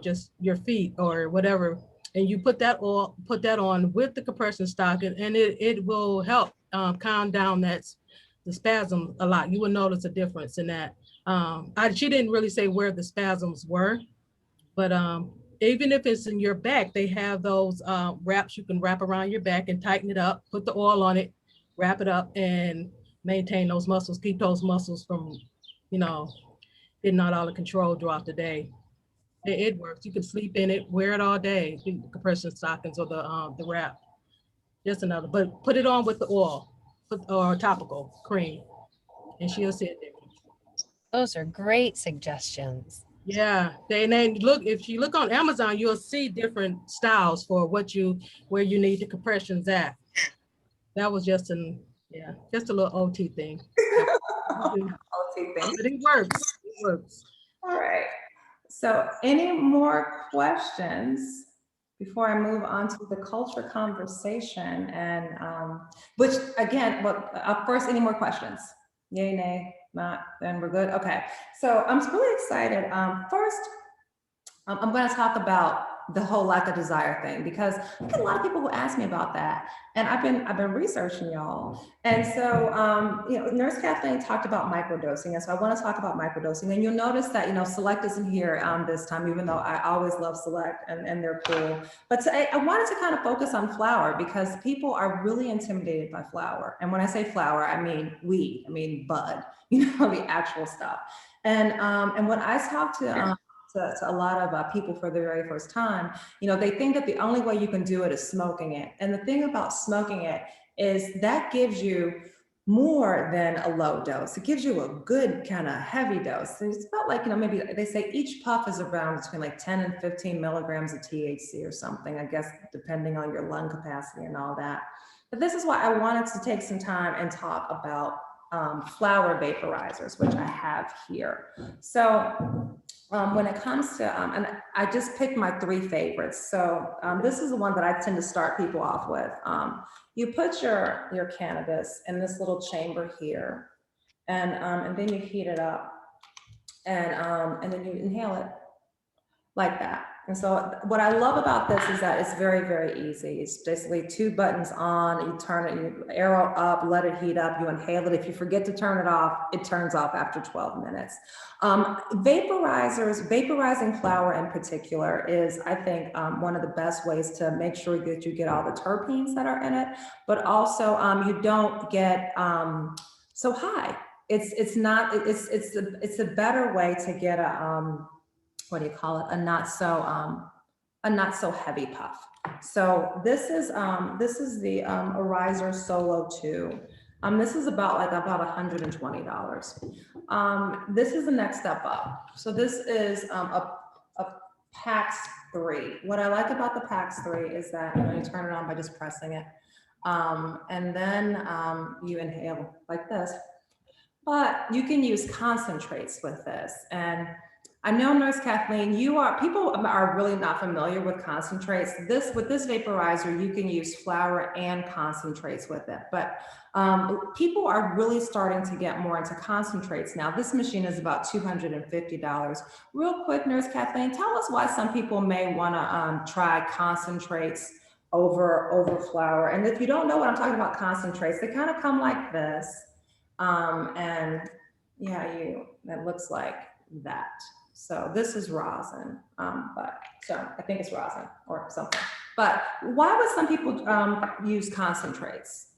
just your feet or whatever. And you put that on with the compression stocking, and it will help calm down the spasm a lot. You will notice a difference in that. She didn't really say where the spasms were, but even if it's in your back, they have those wraps you can wrap around your back and tighten it up, put the oil on it, wrap it up, and maintain those muscles, keep those muscles from, getting out all the control throughout the day. It works. You can sleep in it, wear it all day, the compression stockings or the wrap. Just another, but put it on with the oil or topical cream, and she'll see it there. Those are great suggestions. Yeah, they look, if you look on Amazon, you'll see different styles for where you need the compressions at. That was just a little OT thing. OT thing. But it works. It works. All right. So any more questions before I move on to the culture conversation? And which again, first, any more questions? Yay, nay, not, then we're good. Okay. So I'm really excited. First, I'm going to talk about the whole lack of desire thing, because I get a lot of people who ask me about that, and I've been researching y'all. And so Nurse Cathleen talked about microdosing, and so I want to talk about microdosing. And you'll notice that Select isn't here this time, even though I always love Select and they're cool. But I wanted to kind of focus on flower, because people are really intimidated by flower. And when I say flower, I mean weed, I mean bud, the actual stuff. And when I talk to a lot of people for the very first time, they think that the only way you can do it is smoking it. And the thing about smoking it is that gives you more than a low dose. It gives you a good kind of heavy dose. And it's about like, maybe they say each puff is around between like 10 and 15 milligrams of THC or something, I guess, depending on your lung capacity and all that. But this is why I wanted to take some time and talk about flower vaporizers, which I have here. So when it comes to, and I just picked my 3 favorites. So this is the one that I tend to start people off with. You put your cannabis in this little chamber here, and then you heat it up, and then you inhale it like that. And so what I love about this is that it's very, very easy. It's basically 2 buttons on, you turn it, you arrow up, let it heat up, you inhale it. If you forget to turn it off, it turns off after 12 minutes. Vaporizing flower in particular is, I think, one of the best ways to make sure that you get all the terpenes that are in it, but also you don't get so high. It's a better way to get a, what do you call it? A not so heavy puff. So this is the Arizer Solo 2. This is about $120. This is the next step up. So this is a PAX 3. What I like about the PAX 3 is that you turn it on by just pressing it, and then you inhale like this. But you can use concentrates with this. And I know, Nurse Cathleen, people are really not familiar with concentrates. With this vaporizer, you can use flower and concentrates with it. But people are really starting to get more into concentrates now. This machine is about $250. Real quick, Nurse Cathleen, tell us why some people may want to try concentrates over flower. And if you don't know what I'm talking about, concentrates, they kind of come like this. And yeah, that looks like that. So this is rosin, so I think it's rosin or something. But why would some people use concentrates?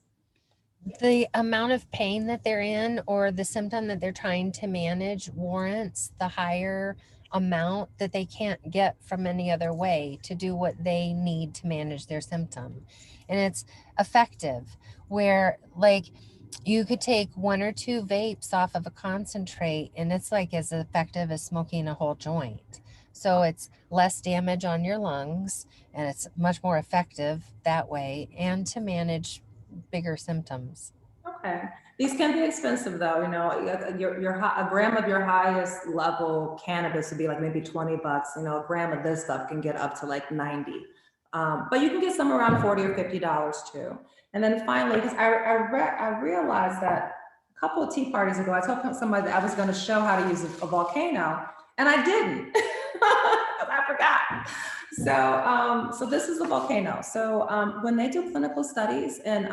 the amount of pain that they're in or the symptom that they're trying to manage warrants the higher amount that they can't get from any other way to do what they need to manage their symptom. And it's effective, where like you could take 1 or 2 vapes off of a concentrate and it's like as effective as smoking a whole joint. So it's less damage on your lungs and it's much more effective that way, and to manage bigger symptoms. Okay. These can be expensive though, you know, a gram of your highest level cannabis would be like maybe $20. You know, a gram of this stuff can get up to like 90. But you can get some around $40 or $50 too. And then finally, because I realized that a couple of tea parties ago, I told somebody that I was going to show how to use a volcano, and I didn't. I forgot. So this is a volcano. So when they do clinical studies and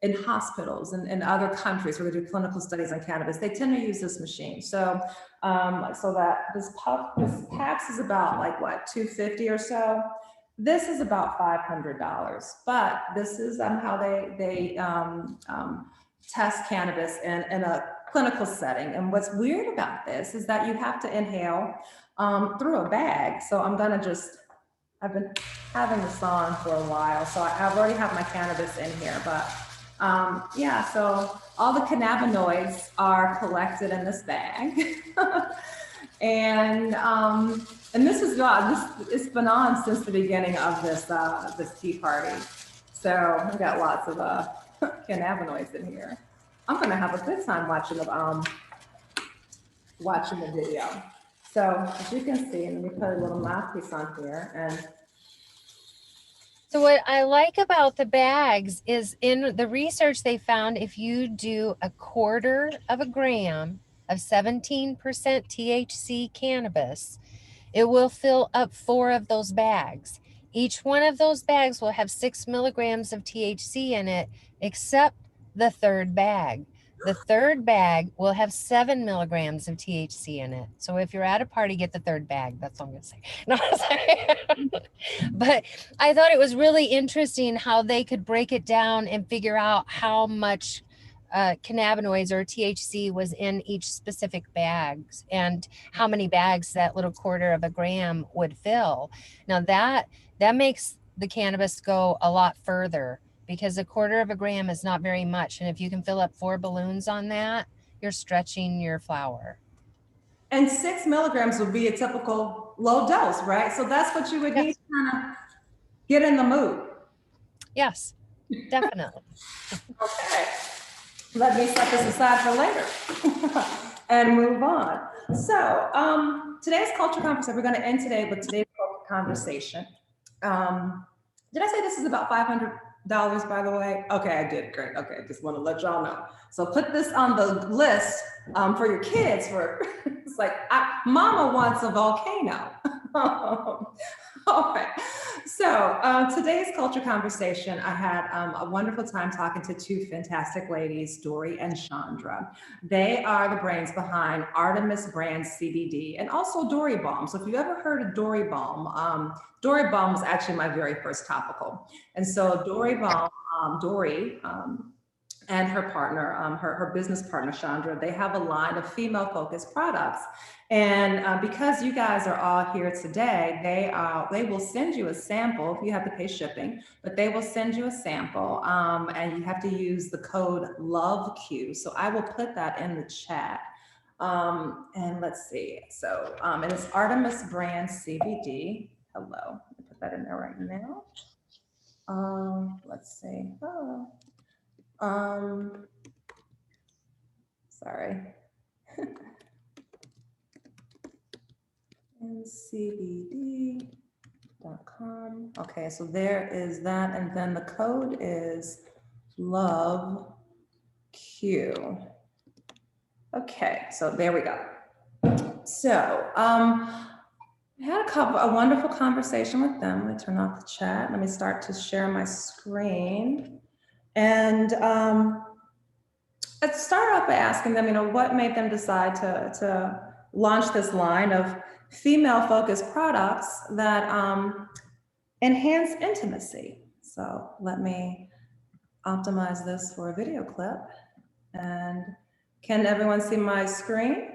in hospitals and in other countries where they do clinical studies on cannabis, they tend to use this machine. So so that this PAX is about like what, $250 or so. This is about $500, but this is how they test cannabis in a clinical setting. And what's weird about this is that you have to inhale through a bag. So I've been having this on for a while, so I already have my cannabis in here, but yeah, so all the cannabinoids are collected in this bag. And this is it's been on since the beginning of this tea party. So we've got lots of cannabinoids in here. I'm gonna have a good time watching the video. So as you can see, let me put a little mouthpiece on here. And so what I like about the bags is in the research they found if you do 1/4 of a gram of 17% THC cannabis, it will fill up 4 of those bags. Each one of those bags will have 6 milligrams of THC in it, except the 3rd bag. The 3rd bag will have 7 milligrams of THC in it. So if you're at a party, get the 3rd bag. That's all I'm going to say. No, sorry. But I thought it was really interesting how they could break it down and figure out how much cannabinoids or THC was in each specific bags and how many bags that little 1/4 of a gram would fill. Now that makes the cannabis go a lot further, because 1/4 of a gram is not very much. And if you can fill up 4 balloons on that, you're stretching your flower. And 6 milligrams would be a typical low dose, right? So that's what you would need to kind of get in the mood. Yes, definitely. Okay. Let me set this aside for later and move on. So today's culture conversation, we're going to end today with today's culture conversation. Did I say this is about $500, by the way? Okay, I did. Great. Okay, just want to let y'all know. So put this on the list for your kids. It's like, Mama wants a volcano. All right. So today's culture conversation, I had a wonderful time talking to 2 fantastic ladies, Dory and Chandra. They are the brains behind Artemis Brand CBD and also Dory Balm. So if you've ever heard of Dory Balm was actually my very first topical. And so Dory Balm, Dory, and her partner, her business partner, Chandra, they have a line of female-focused products. And because you guys are all here today, they will send you a sample. You have to pay shipping, but they will send you a sample, and you have to use the code LOVEQ. So I will put that in the chat. And let's see. So, and it's Artemis Brand CBD. Hello, let me put that in there right now. Let's see. Sorry. CBD.com. Okay, so there is that, and then the code is LOVEQ. Okay, so there we go. So I had a wonderful conversation with them. Let me turn off the chat. Let me start to share my screen. And let's start off by asking them, what made them decide to launch this line of female-focused products that enhance intimacy. So let me optimize this for a video clip. And can everyone see my screen?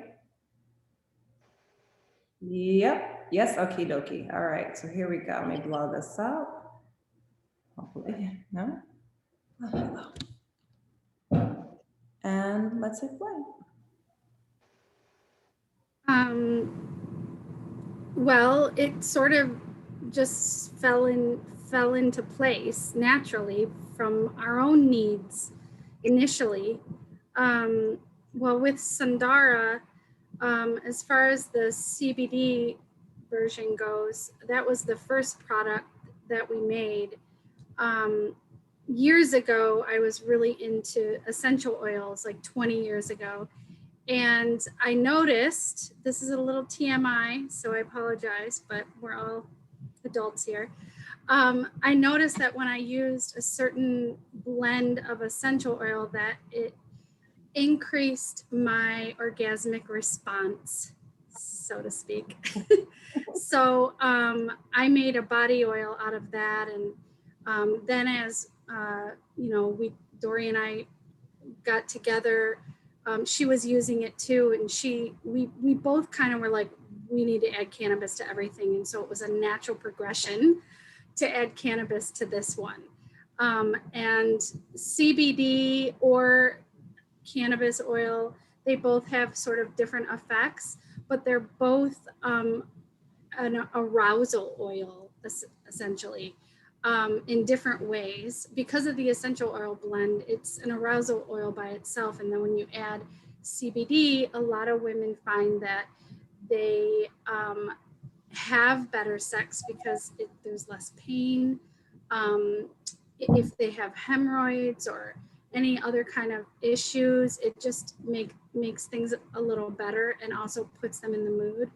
Yep. Yes. Okie dokie. All right. So here we go. Let me blow this up. Hopefully, no. Oh, hello. And let's hit play. Well, it sort of just fell into place naturally from our own needs initially. Well, with Sundara, as far as the CBD version goes, that was the first product that we made. Years ago, I was really into essential oils, like 20 years ago. And I noticed, this is a little TMI, so I apologize, but we're all adults here. I noticed that when I used a certain blend of essential oil that it increased my orgasmic response, so to speak. So I made a body oil out of that. And then as, you know, Dory and I got together, she was using it too. And we both kind of were like, we need to add cannabis to everything. And so it was a natural progression to add cannabis to this one. And CBD or cannabis oil, they both have sort of different effects, but they're both an arousal oil, essentially, in different ways. Because of the essential oil blend, it's an arousal oil by itself. And then when you add CBD, a lot of women find that they have better sex because there's less pain. If they have hemorrhoids or any other kind of issues, it just makes things a little better and also puts them in the mood.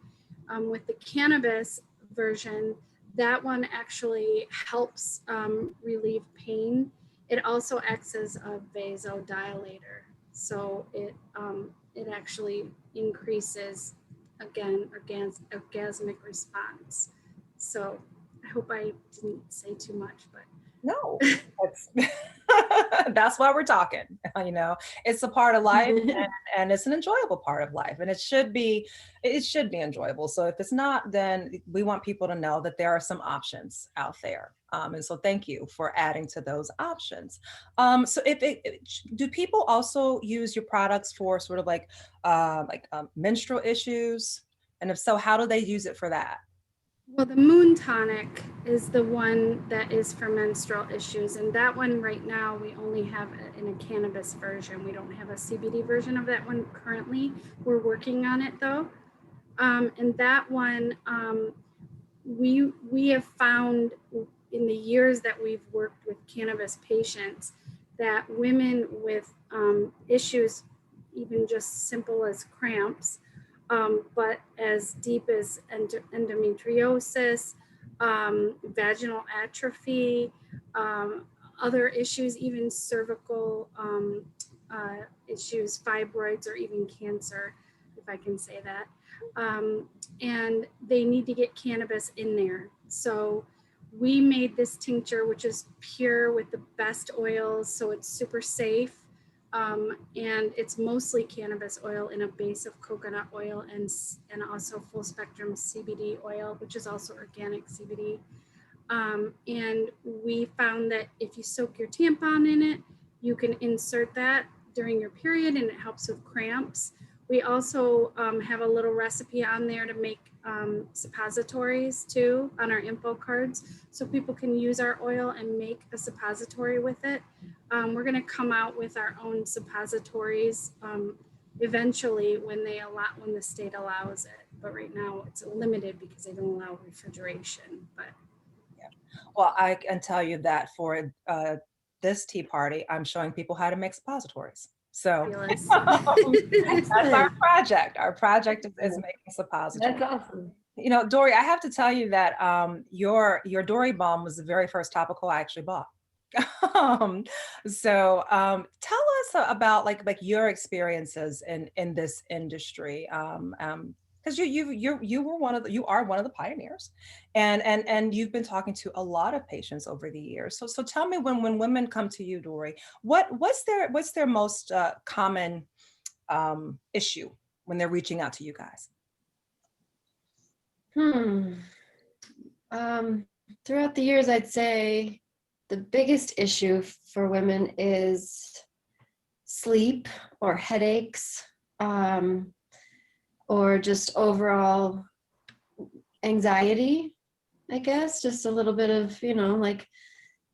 With the cannabis version, that one actually helps relieve pain. It also acts as a vasodilator. So it actually increases, again, orgasmic response. So I hope I didn't say too much, but. No, that's why we're talking. You know, it's a part of life, and it's an enjoyable part of life, and it should be enjoyable. So if it's not, then we want people to know that there are some options out there. And so thank you for adding to those options. So do people also use your products for sort of like menstrual issues? And if so, how do they use it for that? Well, the Moon Tonic is the one that is for menstrual issues. And that one right now, we only have it in a cannabis version. We don't have a CBD version of that one currently. We're working on it though. And that one, we have found in the years that we've worked with cannabis patients that women with issues, even just simple as cramps, but as deep as endometriosis, vaginal atrophy, other issues, even cervical issues, fibroids, or even cancer, if I can say that. And they need to get cannabis in there. So we made this tincture, which is pure with the best oils, so it's super safe. And it's mostly cannabis oil in a base of coconut oil and also full spectrum CBD oil, which is also organic CBD. And we found that if you soak your tampon in it, you can insert that during your period and it helps with cramps. We also have a little recipe on there to make suppositories too on our info cards. So people can use our oil and make a suppository with it. We're gonna come out with our own suppositories eventually when the state allows it. But right now it's limited because they don't allow refrigeration. But yeah. Well, I can tell you that for this tea party, I'm showing people how to make suppositories. So that's our project. Our project is making suppositories. That's awesome. You know, Dory, I have to tell you that your Dory Balm was the very first topical I actually bought. So tell us about like your experiences in this industry. because you are one of the pioneers, and you've been talking to a lot of patients over the years. So tell me, when women come to you, Dory, what's their most common issue when they're reaching out to you guys? Throughout the years, I'd say the biggest issue for women is sleep or headaches, or just overall anxiety, I guess, just a little bit of, like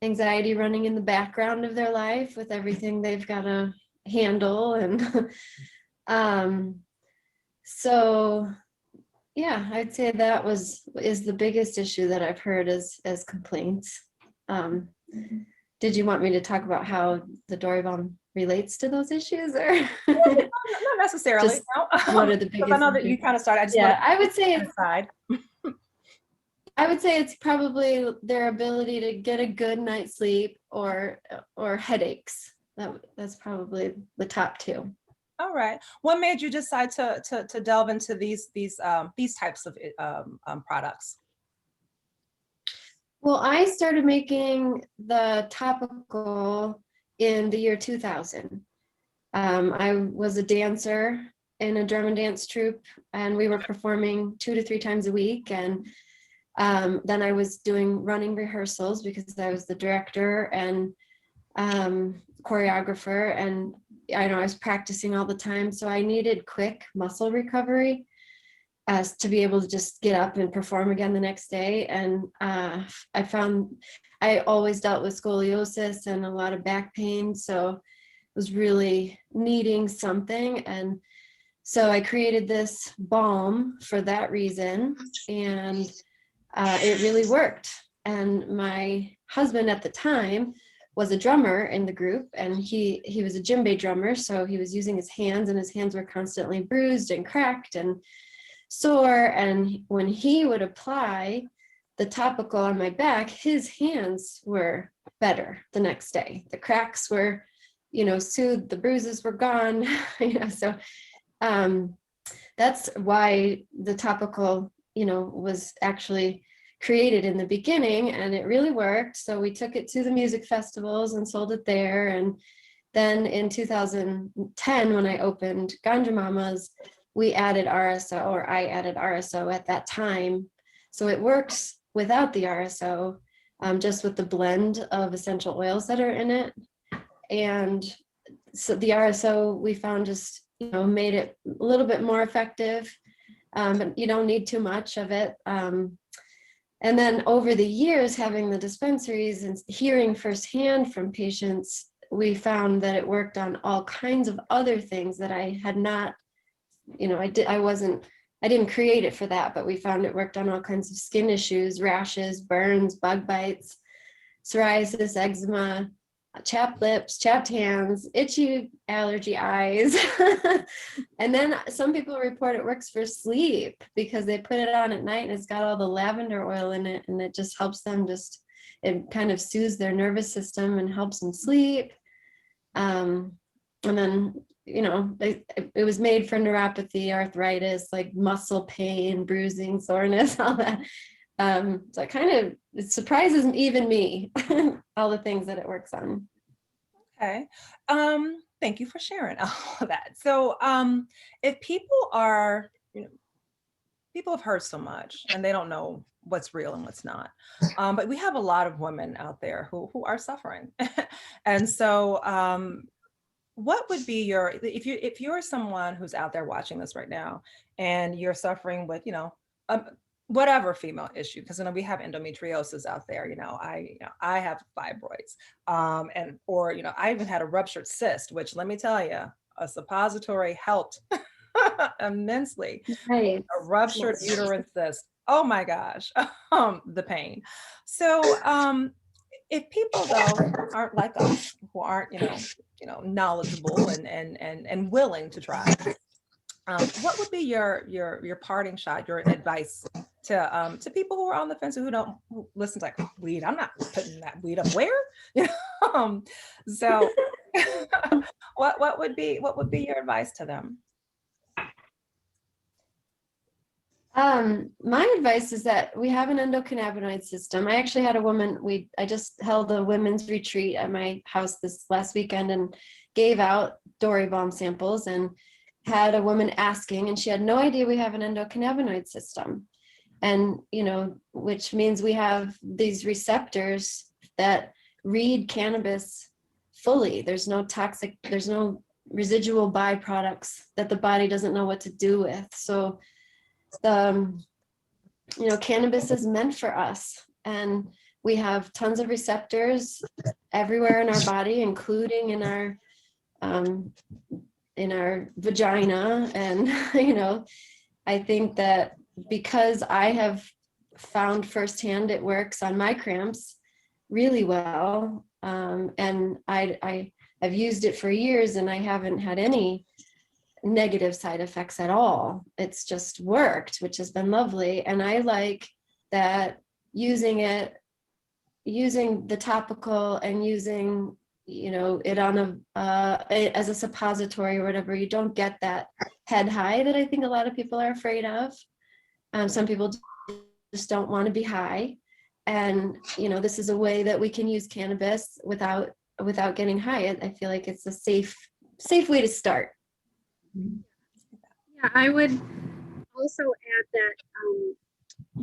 anxiety running in the background of their life with everything they've got to handle. And so yeah, I'd say that is the biggest issue that I've heard as complaints. Did you want me to talk about how the Dory Bomb relates to those issues, or Not necessarily. Just what are the biggest? I know that you kind of started. I would say inside. I would say it's probably their ability to get a good night's sleep or headaches. That's probably the top two. All right. What made you decide to delve into these types of products? Well, I started making the topical in the year 2000. I was a dancer in a drum and dance troupe, and we were performing 2 to 3 times a week. And then I was doing running rehearsals because I was the director and choreographer, and I know I was practicing all the time. So I needed quick muscle recovery to be able to just get up and perform again the next day. And I found I always dealt with scoliosis and a lot of back pain. So was really needing something. And so I created this balm for that reason. And it really worked. And my husband at the time was a drummer in the group, and he was a djembe drummer. So he was using his hands, and his hands were constantly bruised and cracked and sore. And when he would apply the topical on my back, his hands were better the next day. The cracks were, soothed, the bruises were gone. So that's why the topical, was actually created in the beginning, and it really worked. So we took it to the music festivals and sold it there. And then in 2010, when I opened Ganja Mamas, we added RSO, or I added RSO at that time. So it works without the RSO, just with the blend of essential oils that are in it. And so the RSO we found just, made it a little bit more effective, but you don't need too much of it. And then over the years, having the dispensaries and hearing firsthand from patients, we found that it worked on all kinds of other things that I had not, I didn't create it for that, but we found it worked on all kinds of skin issues, rashes, burns, bug bites, psoriasis, eczema, chapped lips, chapped hands, itchy allergy eyes. And then some people report it works for sleep because they put it on at night and it's got all the lavender oil in it, and it just helps them it kind of soothes their nervous system and helps them sleep. And then, it was made for neuropathy, arthritis, like muscle pain, bruising, soreness, all that. So it surprises even me, all the things that it works on. Okay. Thank you for sharing all of that. So if people are, people have heard so much and they don't know what's real and what's not. But we have a lot of women out there who are suffering. And so what would be if you're someone who's out there watching this right now and you're suffering with, whatever female issue, because we have endometriosis out there. I have fibroids, I even had a ruptured cyst, which, let me tell you, a suppository helped immensely. Right. A ruptured uterine cyst. Oh my gosh, the pain. So if people though aren't like us, who aren't knowledgeable and willing to try, what would be your parting shot, your advice to people who are on the fence, who listen to, like, weed? I'm not putting that weed up where? So what would be your advice to them? My advice is that we have an endocannabinoid system. I actually had a woman, I just held a women's retreat at my house this last weekend and gave out Dory balm samples and had a woman asking, and she had no idea we have an endocannabinoid system. And, you know, which means we have these receptors that read cannabis fully. There's no toxic, there's no residual byproducts that the body doesn't know what to do with. So you know, cannabis is meant for us, and we have tons of receptors everywhere in our body, including in our vagina. And you know, I think that because I have found firsthand it works on my cramps really well, and I've used it for years and I haven't had any negative side effects at all. It's just worked, which has been lovely. And I like that using the topical and using, you know, it on as a suppository or whatever, you don't get that head high that I think a lot of people are afraid of. Some people just don't want to be high. And, you know, this is a way that we can use cannabis without getting high. I feel like it's a safe way to start. Yeah, I would also add that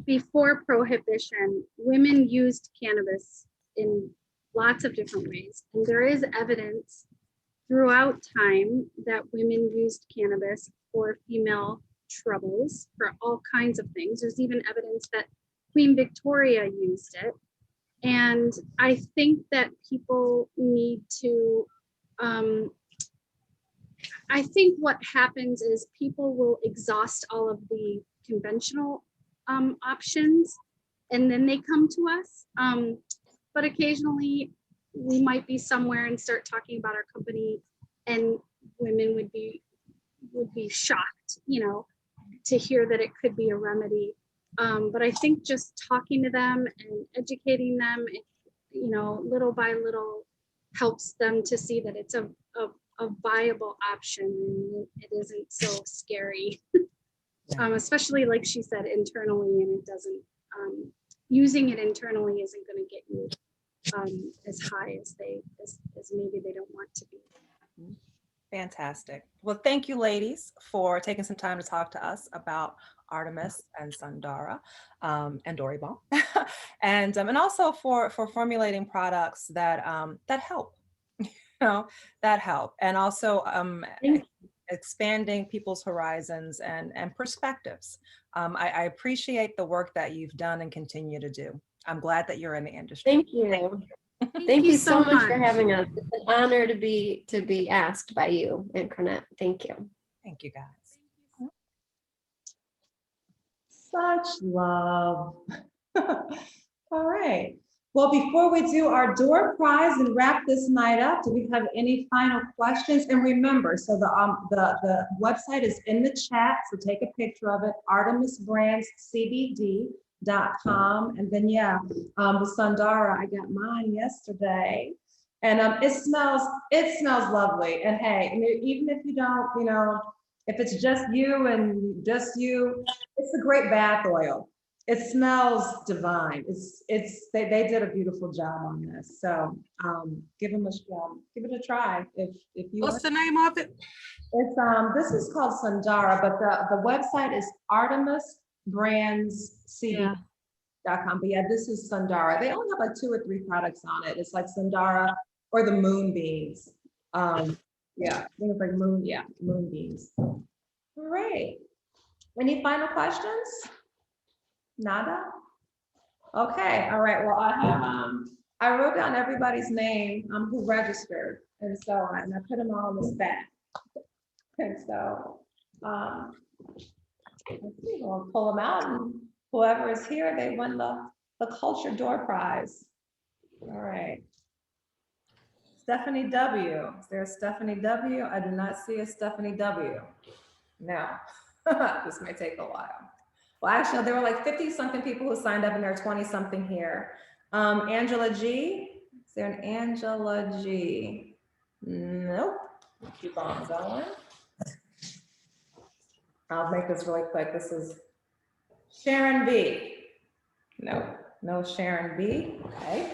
before prohibition, women used cannabis in lots of different ways. And there is evidence throughout time that women used cannabis for female troubles, for all kinds of things. There's even evidence that Queen Victoria used it. And I think that people need to, I think what happens is people will exhaust all of the conventional options and then they come to us. But occasionally we might be somewhere and start talking about our company and women would be shocked, you know, to hear that it could be a remedy. But I think just talking to them and educating them, you know, little by little helps them to see that it's a viable option and it isn't so scary. Especially like she said, internally, and it doesn't, using it internally isn't going to get you as high as maybe they don't want to be. Fantastic. Well, thank you, ladies, for taking some time to talk to us about Artemis and Sundara and Dory balm, and also for formulating products that that help, you know, that help, and also expanding people's horizons and perspectives. I appreciate the work that you've done and continue to do. I'm glad that you're in the industry. Thank you. Thank you so much for having us. It's an honor to be asked by you, Antoinette. Thank you. Thank you, guys. Such love. All right. Well, before we do our door prize and wrap this night up, do we have any final questions? And remember, so the website is in the chat, so take a picture of it, artemisbrandscbd.com. And then, yeah, the Sundara, I got mine yesterday. And it smells lovely. And hey, even if you don't, you know, if it's just you and just you, it's a great bath oil. It smells divine. They did a beautiful job on this. So give it a try if you. What's the name of it? It's this is called Sundara, but the website is artemisbrandscbd.com. But yeah, this is Sundara. They only have like 2 or 3 products on it. It's like Sundara or the moonbeams. Yeah, I think it's like moonbeams. All right. Any final questions? Nada? Okay, all right. Well, I have I wrote down everybody's name who registered, and so I put them all in the stack. And so let's see, we'll pull them out, and whoever is here, they won the Qulture door prize. All right. Stephanie W. Is there a Stephanie W? I do not see a Stephanie W. No. This may take a while. Well, actually, there were like 50-something people who signed up, and there are 20-something here. Angela G. Is there an Angela G? Nope. Keep on going. I'll make this really quick. This is Sharon B. No, no Sharon B. Okay.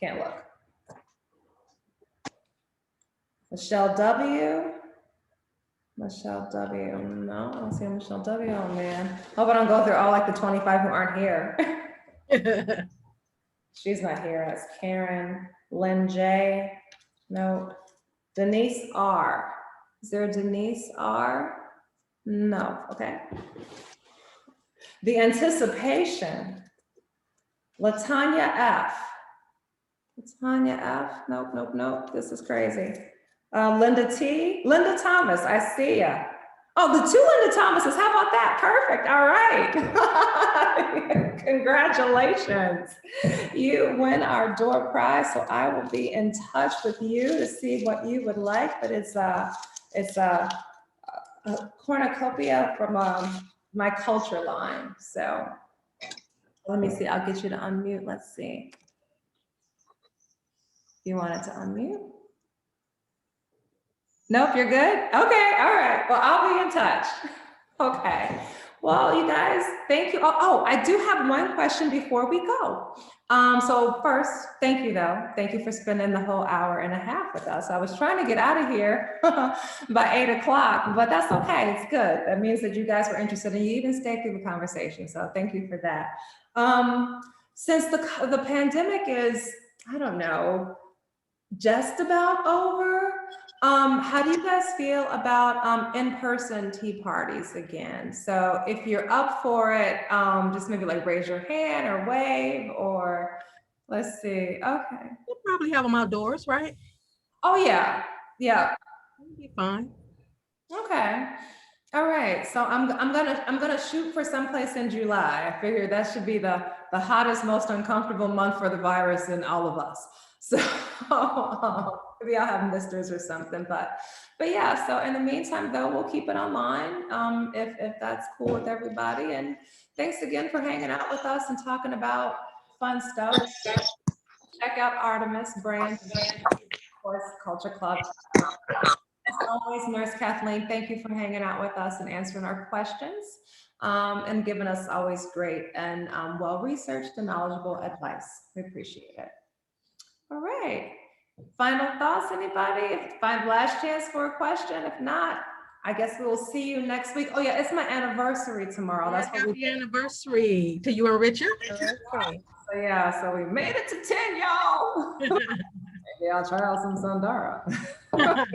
Can't look. Michelle W. Michelle W. No, I don't see Michelle W. Oh man. Hope I don't go through all like the 25 who aren't here. She's not here. That's Karen. Lynn J. No. Denise R. Is there a Denise R? No. Okay. The anticipation. Latanya F. Latanya F. Nope, nope, nope. This is crazy. Linda T. Linda Thomas. I see ya. Oh, the two Linda Thomases. How about that? Perfect. All right. Congratulations. You win our door prize. So I will be in touch with you to see what you would like. But it's a cornucopia from my Qulture line. So let me see. I'll get you to unmute. Let's see. You wanted to unmute? Nope, you're good? Okay, all right. Well, I'll be in touch. Okay. Well, you guys, thank you. Oh, I do have one question before we go. So first, thank you though. Thank you for spending the whole hour and a half with us. I was trying to get out of here by 8 o'clock, but that's okay. It's good. That means that you guys were interested and you even stayed through the conversation. So thank you for that. Since the pandemic is, I don't know, just about over, how do you guys feel about in-person tea parties again? So if you're up for it, just maybe like raise your hand or wave, or let's see. Okay. We'll probably have them outdoors, right? Oh yeah, yeah. It'll be fine. Okay. All right. So I'm gonna shoot for someplace in July. I figure that should be the hottest, most uncomfortable month for the virus and all of us. So maybe I'll have misters or something, but yeah. So in the meantime, though, we'll keep it online if that's cool with everybody. And thanks again for hanging out with us and talking about fun stuff. Check out Artemis brand, of course, Qulture Club. As always, Nurse Cathleen, thank you for hanging out with us and answering our questions and giving us always great and well-researched and knowledgeable advice. We appreciate it. All right. Final thoughts, anybody? Find last chance for a question. If not, I guess we will see you next week. Oh yeah, it's my anniversary tomorrow. That's what Happy anniversary to you and Richard. Okay. So yeah, so we made it to 10, y'all. Maybe I'll try out some Sundara. Have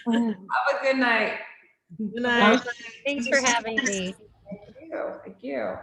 a good night. Good night. Thanks for having me. Thank you. Thank you.